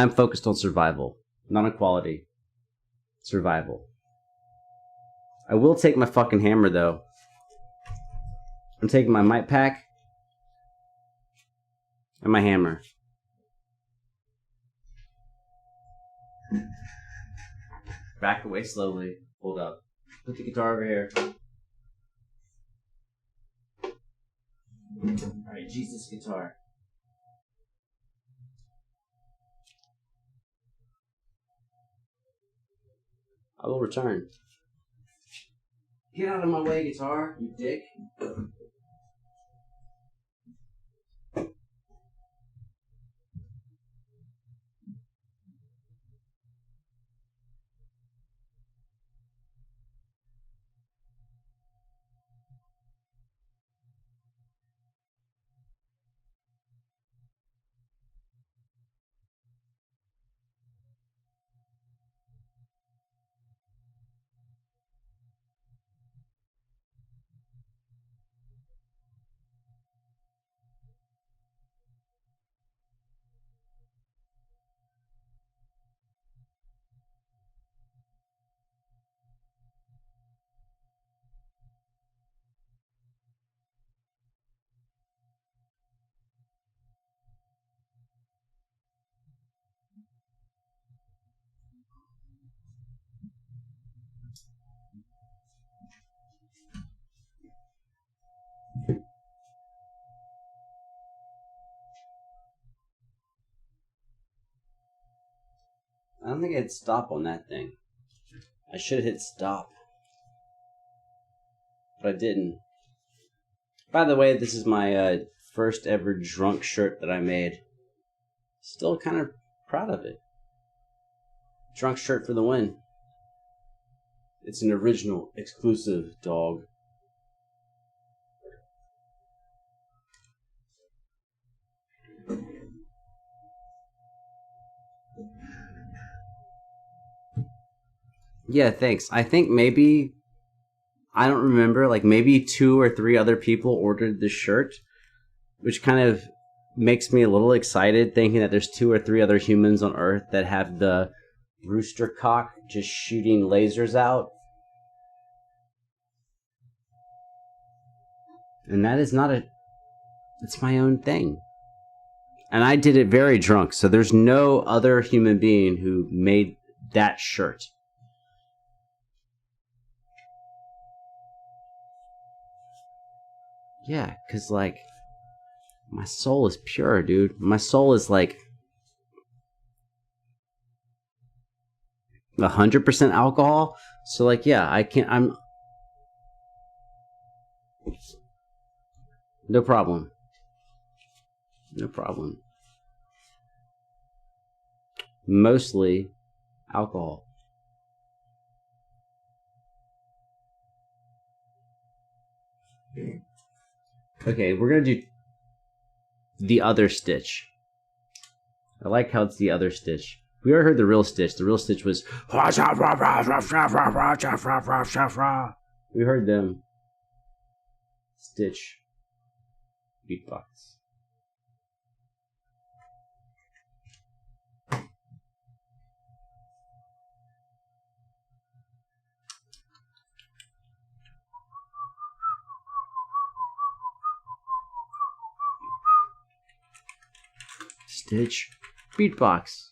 I'm focused on survival, not on quality. Survival. I will take my fucking hammer though. I'm taking my might pack and my hammer. Back away slowly. Hold up. Put the guitar over here. Alright, Jesus guitar. I will return. Get out of my way, guitar, you dick. I don't think I hit stop on that thing. I should have hit stop. But I didn't. By the way, this is my first ever drunk shirt that I made. Still kind of proud of it. Drunk shirt for the win. It's an original, exclusive, dog. Yeah, thanks. I think maybe, I don't remember, like maybe 2 or 3 other people ordered this shirt, which kind of makes me a little excited thinking that there's 2 or 3 other humans on Earth that have the rooster cock just shooting lasers out. And that is not it's my own thing. And I did it very drunk, so there's no other human being who made that shirt. Yeah, because, like, my soul is pure, dude. My soul is, like, 100% alcohol. So, like, yeah, I'm... No problem. No problem. Mostly alcohol. Okay, we're gonna do the other Stitch. I like how it's the other Stitch. We already heard the real Stitch. The real Stitch was... We heard them. Stitch. Beatbox. Stitch. Beatbox.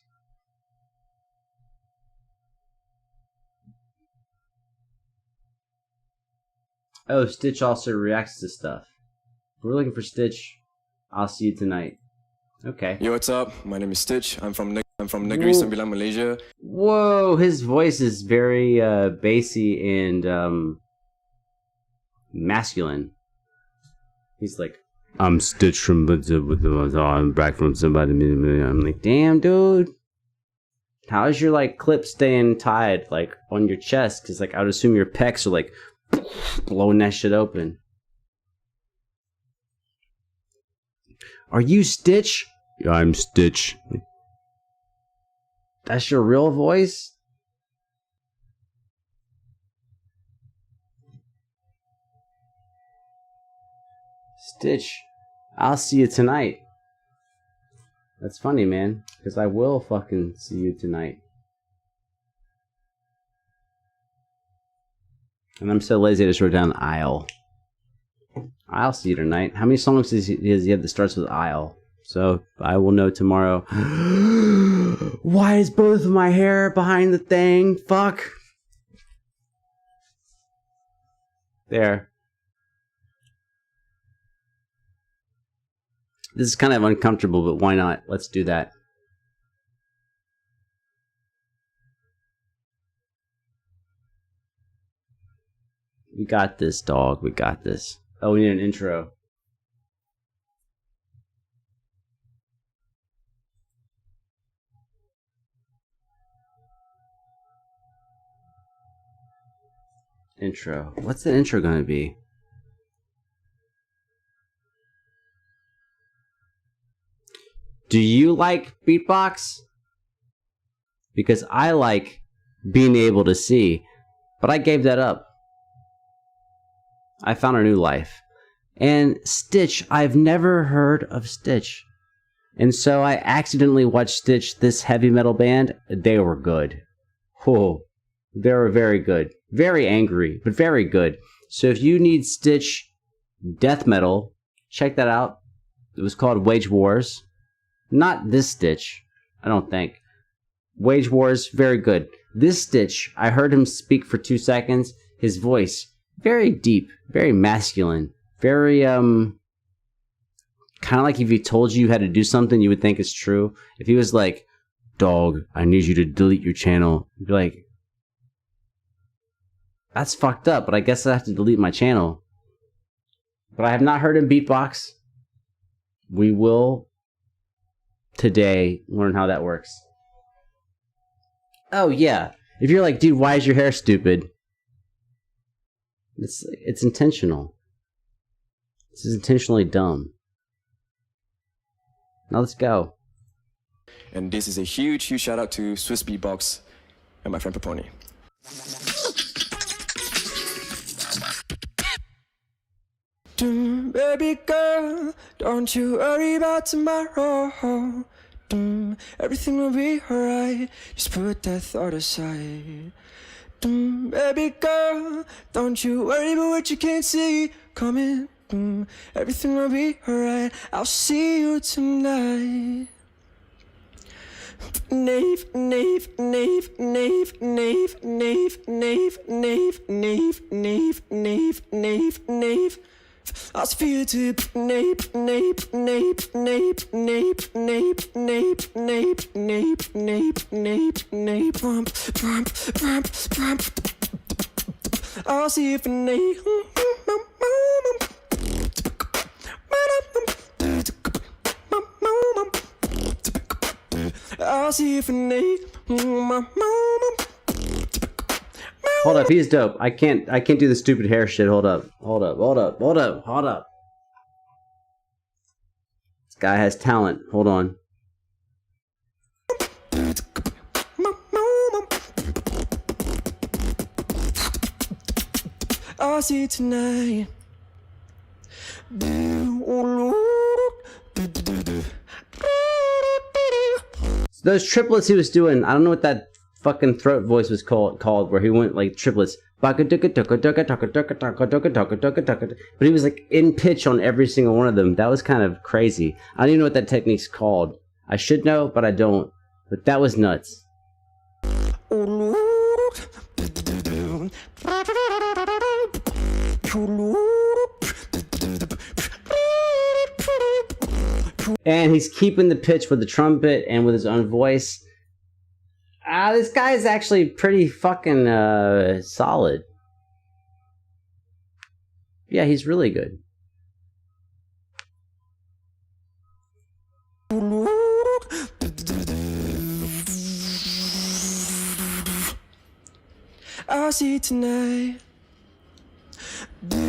Oh, Stitch also reacts to stuff. We're looking for Stitch. I'll see you tonight. Okay. Yo, what's up? My name is Stitch. I'm from Negeri Sembilan, Malaysia. Whoa, his voice is very bassy and masculine. He's like, I'm Stitch from I'm back from somebody. I'm like, damn, dude. How is your like clip staying tied like on your chest? Because like I would assume your pecs are like blowing that shit open. Are you Stitch? Yeah, I'm Stitch. That's your real voice? Stitch, I'll see you tonight. That's funny, man, because I will fucking see you tonight. And I'm so lazy to just wrote down I'll see you tonight. How many songs does he have that starts with I'll? So I will know tomorrow. Why is both of my hair behind the thing? Fuck. There. This is kind of uncomfortable, but why not? Let's do that. We got this, dog. We got this. Oh, we need an intro. Intro. What's the intro gonna be? Do you like beatbox? Because I like being able to see, but I gave that up. I found a new life. And Stitch, I've never heard of Stitch. And so I accidentally watched Stitch, this heavy metal band. They were good. Oh, they were very good. Very angry, but very good. So if you need Stitch death metal, check that out. It was called Wage Wars. Not this Stitch, I don't think. Wage Wars, very good. This Stitch, I heard him speak for 2 seconds. His voice, very deep, very masculine, very, kind of like if he told you how to do something, you would think it's true. If he was like, dog, I need you to delete your channel, you'd be like, that's fucked up, but I guess I have to delete my channel. But I have not heard him beatbox. We will today learn how that works. Oh yeah, if you're like, dude, why is your hair stupid? It's intentional. This is intentionally dumb. Now let's go. And this is a huge shout out to Swiss Beatbox and my friend Paponi. Baby girl, don't you worry about tomorrow. Everything will be alright. Just put that thought aside. Baby girl, don't you worry about what you can't see coming. Everything will be alright. I'll see you tonight. Nave. I'll see you to nape. I'll see you for nape. I'll see you for nape. Hold up, he's dope. I can't do the stupid hair shit. Hold up. This guy has talent. Hold on. I'll see you tonight. So those triplets he was doing, I don't know what that fucking throat voice was called where he went like triplets. But he was like in pitch on every single one of them. That was kind of crazy. I don't even know what that technique's called. I should know, but I don't. But that was nuts. And he's keeping the pitch with the trumpet and with his own voice. This guy is actually pretty fucking solid. Yeah, he's really good. I'll see you tonight.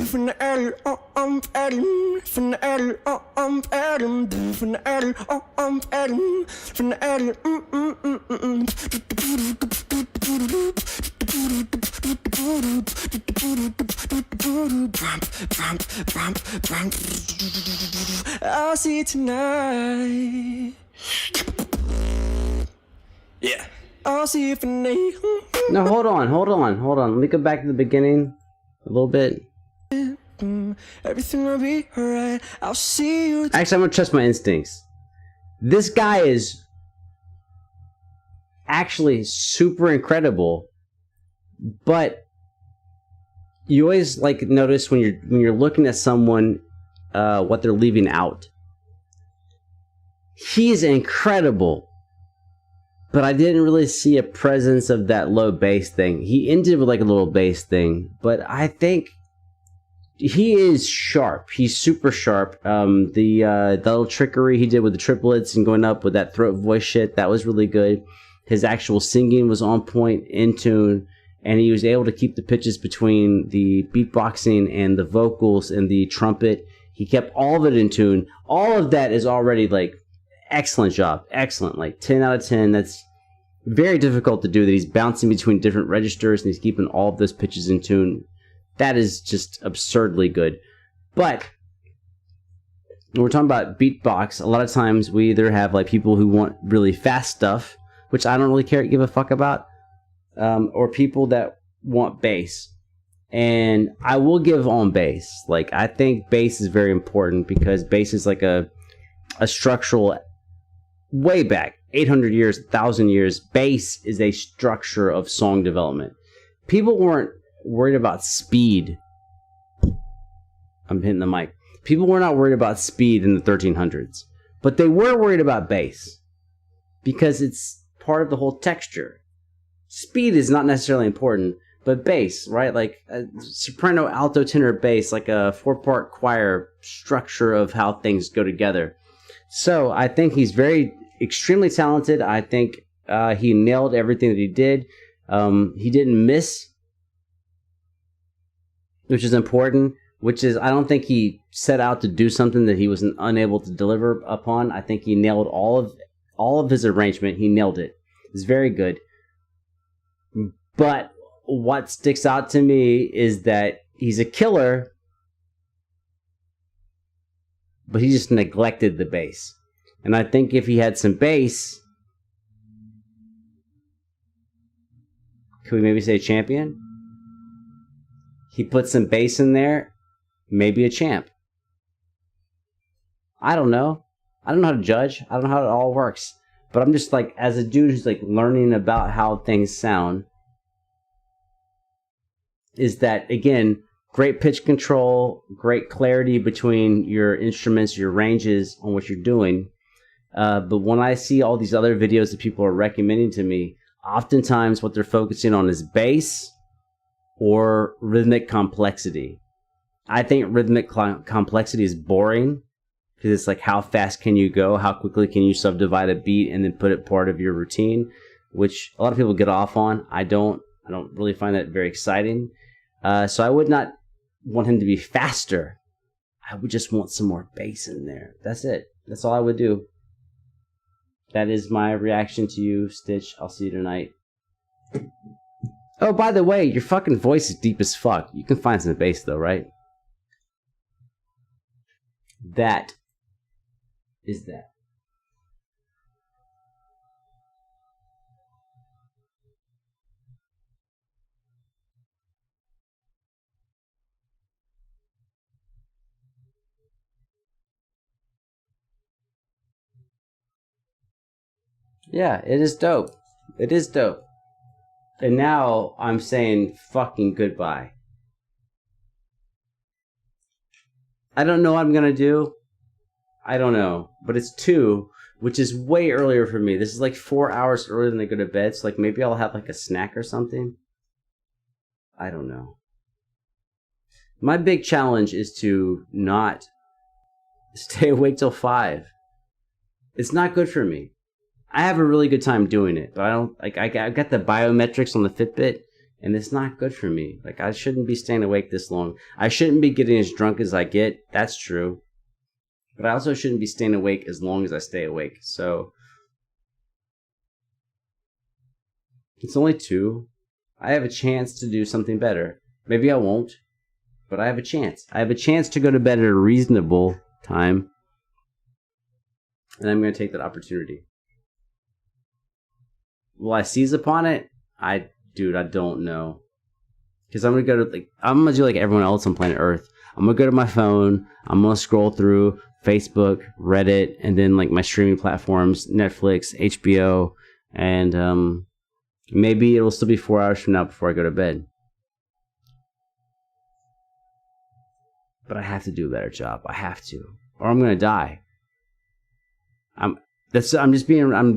From the alley, from the alley, from the alley, from the alley, I'll see you tonight. Yeah. I'll see you for me. No, hold on. Let me go back to the beginning a little bit. Everything will be alright. I'll see you. Actually, I'm gonna trust my instincts. This guy is actually super incredible, but you always like notice when you're looking at someone what they're leaving out. He is incredible, but I didn't really see a presence of that low bass thing. He ended with like a little bass thing, but I think he is sharp. He's super sharp. The little trickery he did with the triplets and going up with that throat voice shit, that was really good. His actual singing was on point, in tune, and he was able to keep the pitches between the beatboxing and the vocals and the trumpet. He kept all of it in tune. All of that is already like excellent job. Excellent. Like 10 out of 10. That's very difficult to do, that he's bouncing between different registers and he's keeping all of those pitches in tune. That is just absurdly good. But when we're talking about beatbox, a lot of times we either have like people who want really fast stuff, which I don't really give a fuck about, or people that want bass. And I will give on bass. Like, I think bass is very important because bass is like a structural, way back, 800 years, 1,000 years, bass is a structure of song development. People weren't worried about speed. I'm hitting the mic. People were not worried about speed in the 1300s, but they were worried about bass because it's part of the whole texture. Speed is not necessarily important, but bass, right? Like a soprano, alto, tenor, bass, like a 4-part choir structure of how things go together. So I think he's extremely talented. I think he nailed everything that he did. He didn't miss, which is important, which is, I don't think he set out to do something that he was unable to deliver upon. I think he nailed all of his arrangement. He nailed it. It's very good. But what sticks out to me is that he's a killer, but he just neglected the bass. And I think if he had some bass, could we maybe say champion? He put some bass in there, maybe a champ. I don't know. I don't know how to judge. I don't know how it all works. But I'm just like, as a dude who's like learning about how things sound, is that, again, great pitch control, great clarity between your instruments, your ranges on what you're doing. But when I see all these other videos that people are recommending to me, oftentimes what they're focusing on is bass or rhythmic complexity. I think rhythmic complexity is boring because it's like, how fast can you go? How quickly can you subdivide a beat and then put it part of your routine, which a lot of people get off on. I don't really find that very exciting. So I would not want him to be faster. I would just want some more bass in there. That's it. That's all I would do. That is my reaction to you, Stitch. I'll see you tonight. Oh, by the way, your fucking voice is deep as fuck. You can find some bass though, right? That is that. Yeah, it is dope. It is dope. And now I'm saying fucking goodbye. I don't know what I'm gonna do. I don't know. But it's 2, which is way earlier for me. This is like 4 hours earlier than I go to bed. So like maybe I'll have like a snack or something. I don't know. My big challenge is to not stay awake till 5. It's not good for me. I have a really good time doing it, but I don't like. I got the biometrics on the Fitbit, and it's not good for me. Like, I shouldn't be staying awake this long. I shouldn't be getting as drunk as I get. That's true, but I also shouldn't be staying awake as long as I stay awake. So it's only 2. I have a chance to do something better. Maybe I won't, but I have a chance. I have a chance to go to bed at a reasonable time. And I'm going to take that opportunity. Will I seize upon it? Dude, I don't know. Because I'm going to go to, I'm going to do like everyone else on planet Earth. I'm going to go to my phone. I'm going to scroll through Facebook, Reddit, and then like my streaming platforms, Netflix, HBO, and maybe it'll still be 4 hours from now before I go to bed. But I have to do a better job. I have to, or I'm gonna die. I'm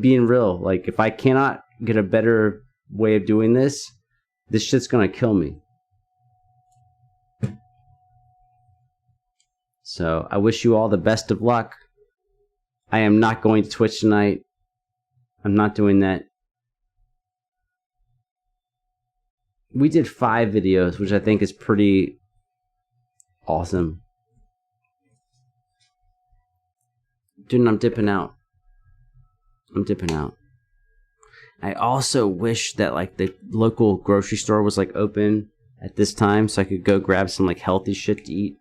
being real. Like, if I cannot get a better way of doing this shit's gonna kill me. So I wish you all the best of luck. I am not going to Twitch tonight. I'm not doing that. We did 5 videos, which I think is pretty awesome. Dude, I'm dipping out. I also wish that like the local grocery store was like open at this time so I could go grab some like healthy shit to eat.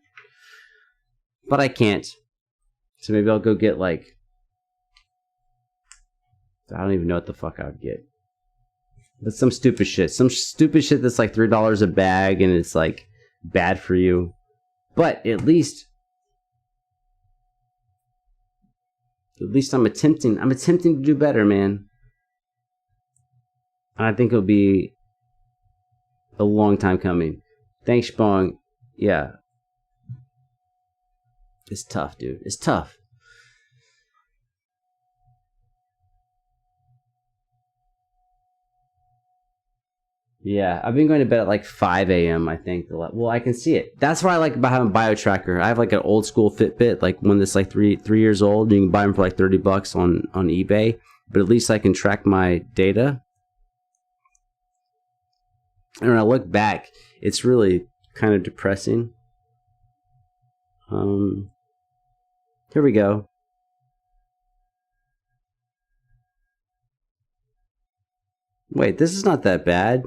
But I can't. So maybe I'll go get like, I don't even know what the fuck I would get. But some stupid shit. Some stupid shit that's like $3 a bag and it's like bad for you. But at least I'm attempting to do better, man. And I think it'll be a long time coming. Thanks, Spong. Yeah. It's tough, dude. It's tough. Yeah, I've been going to bed at like 5 a.m. I think. Well, I can see it. That's what I like about having a BioTracker. I have like an old school Fitbit, like one that's like three years old. You can buy them for like $30 on eBay. But at least I can track my data. And when I look back, it's really kind of depressing. Here we go. Wait, this is not that bad.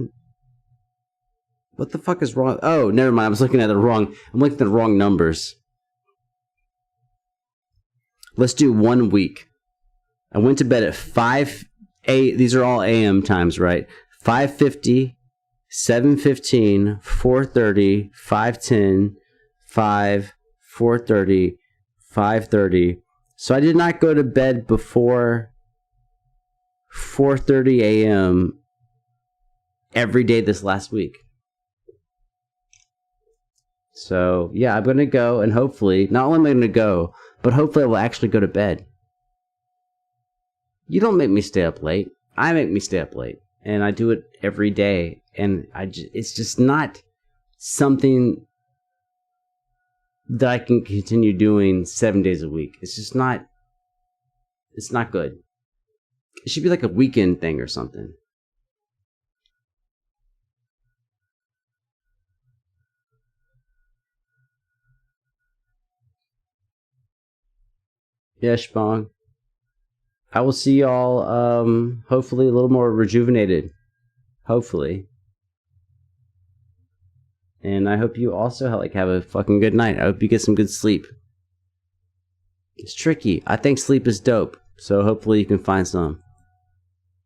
What the fuck is wrong? Oh, never mind. I was looking at the wrong. I'm looking at the wrong numbers. Let's do 1 week. I went to bed at 5 a. These are all AM times, right? 5:50, 7:15, 4:30, 5:10, 5, 4:30, 5:30. So I did not go to bed before 4:30 a.m. every day this last week. So, yeah, I'm going to go and hopefully, not only am I going to go, but hopefully I will actually go to bed. You don't make me stay up late. I make me stay up late. And I do it every day. And it's just not something that I can continue doing 7 days a week. It's just not, it's not good. It should be like a weekend thing or something. Yeah, Spong. I will see y'all, hopefully a little more rejuvenated. Hopefully. And I hope you also have a fucking good night. I hope you get some good sleep. It's tricky. I think sleep is dope. So hopefully you can find some.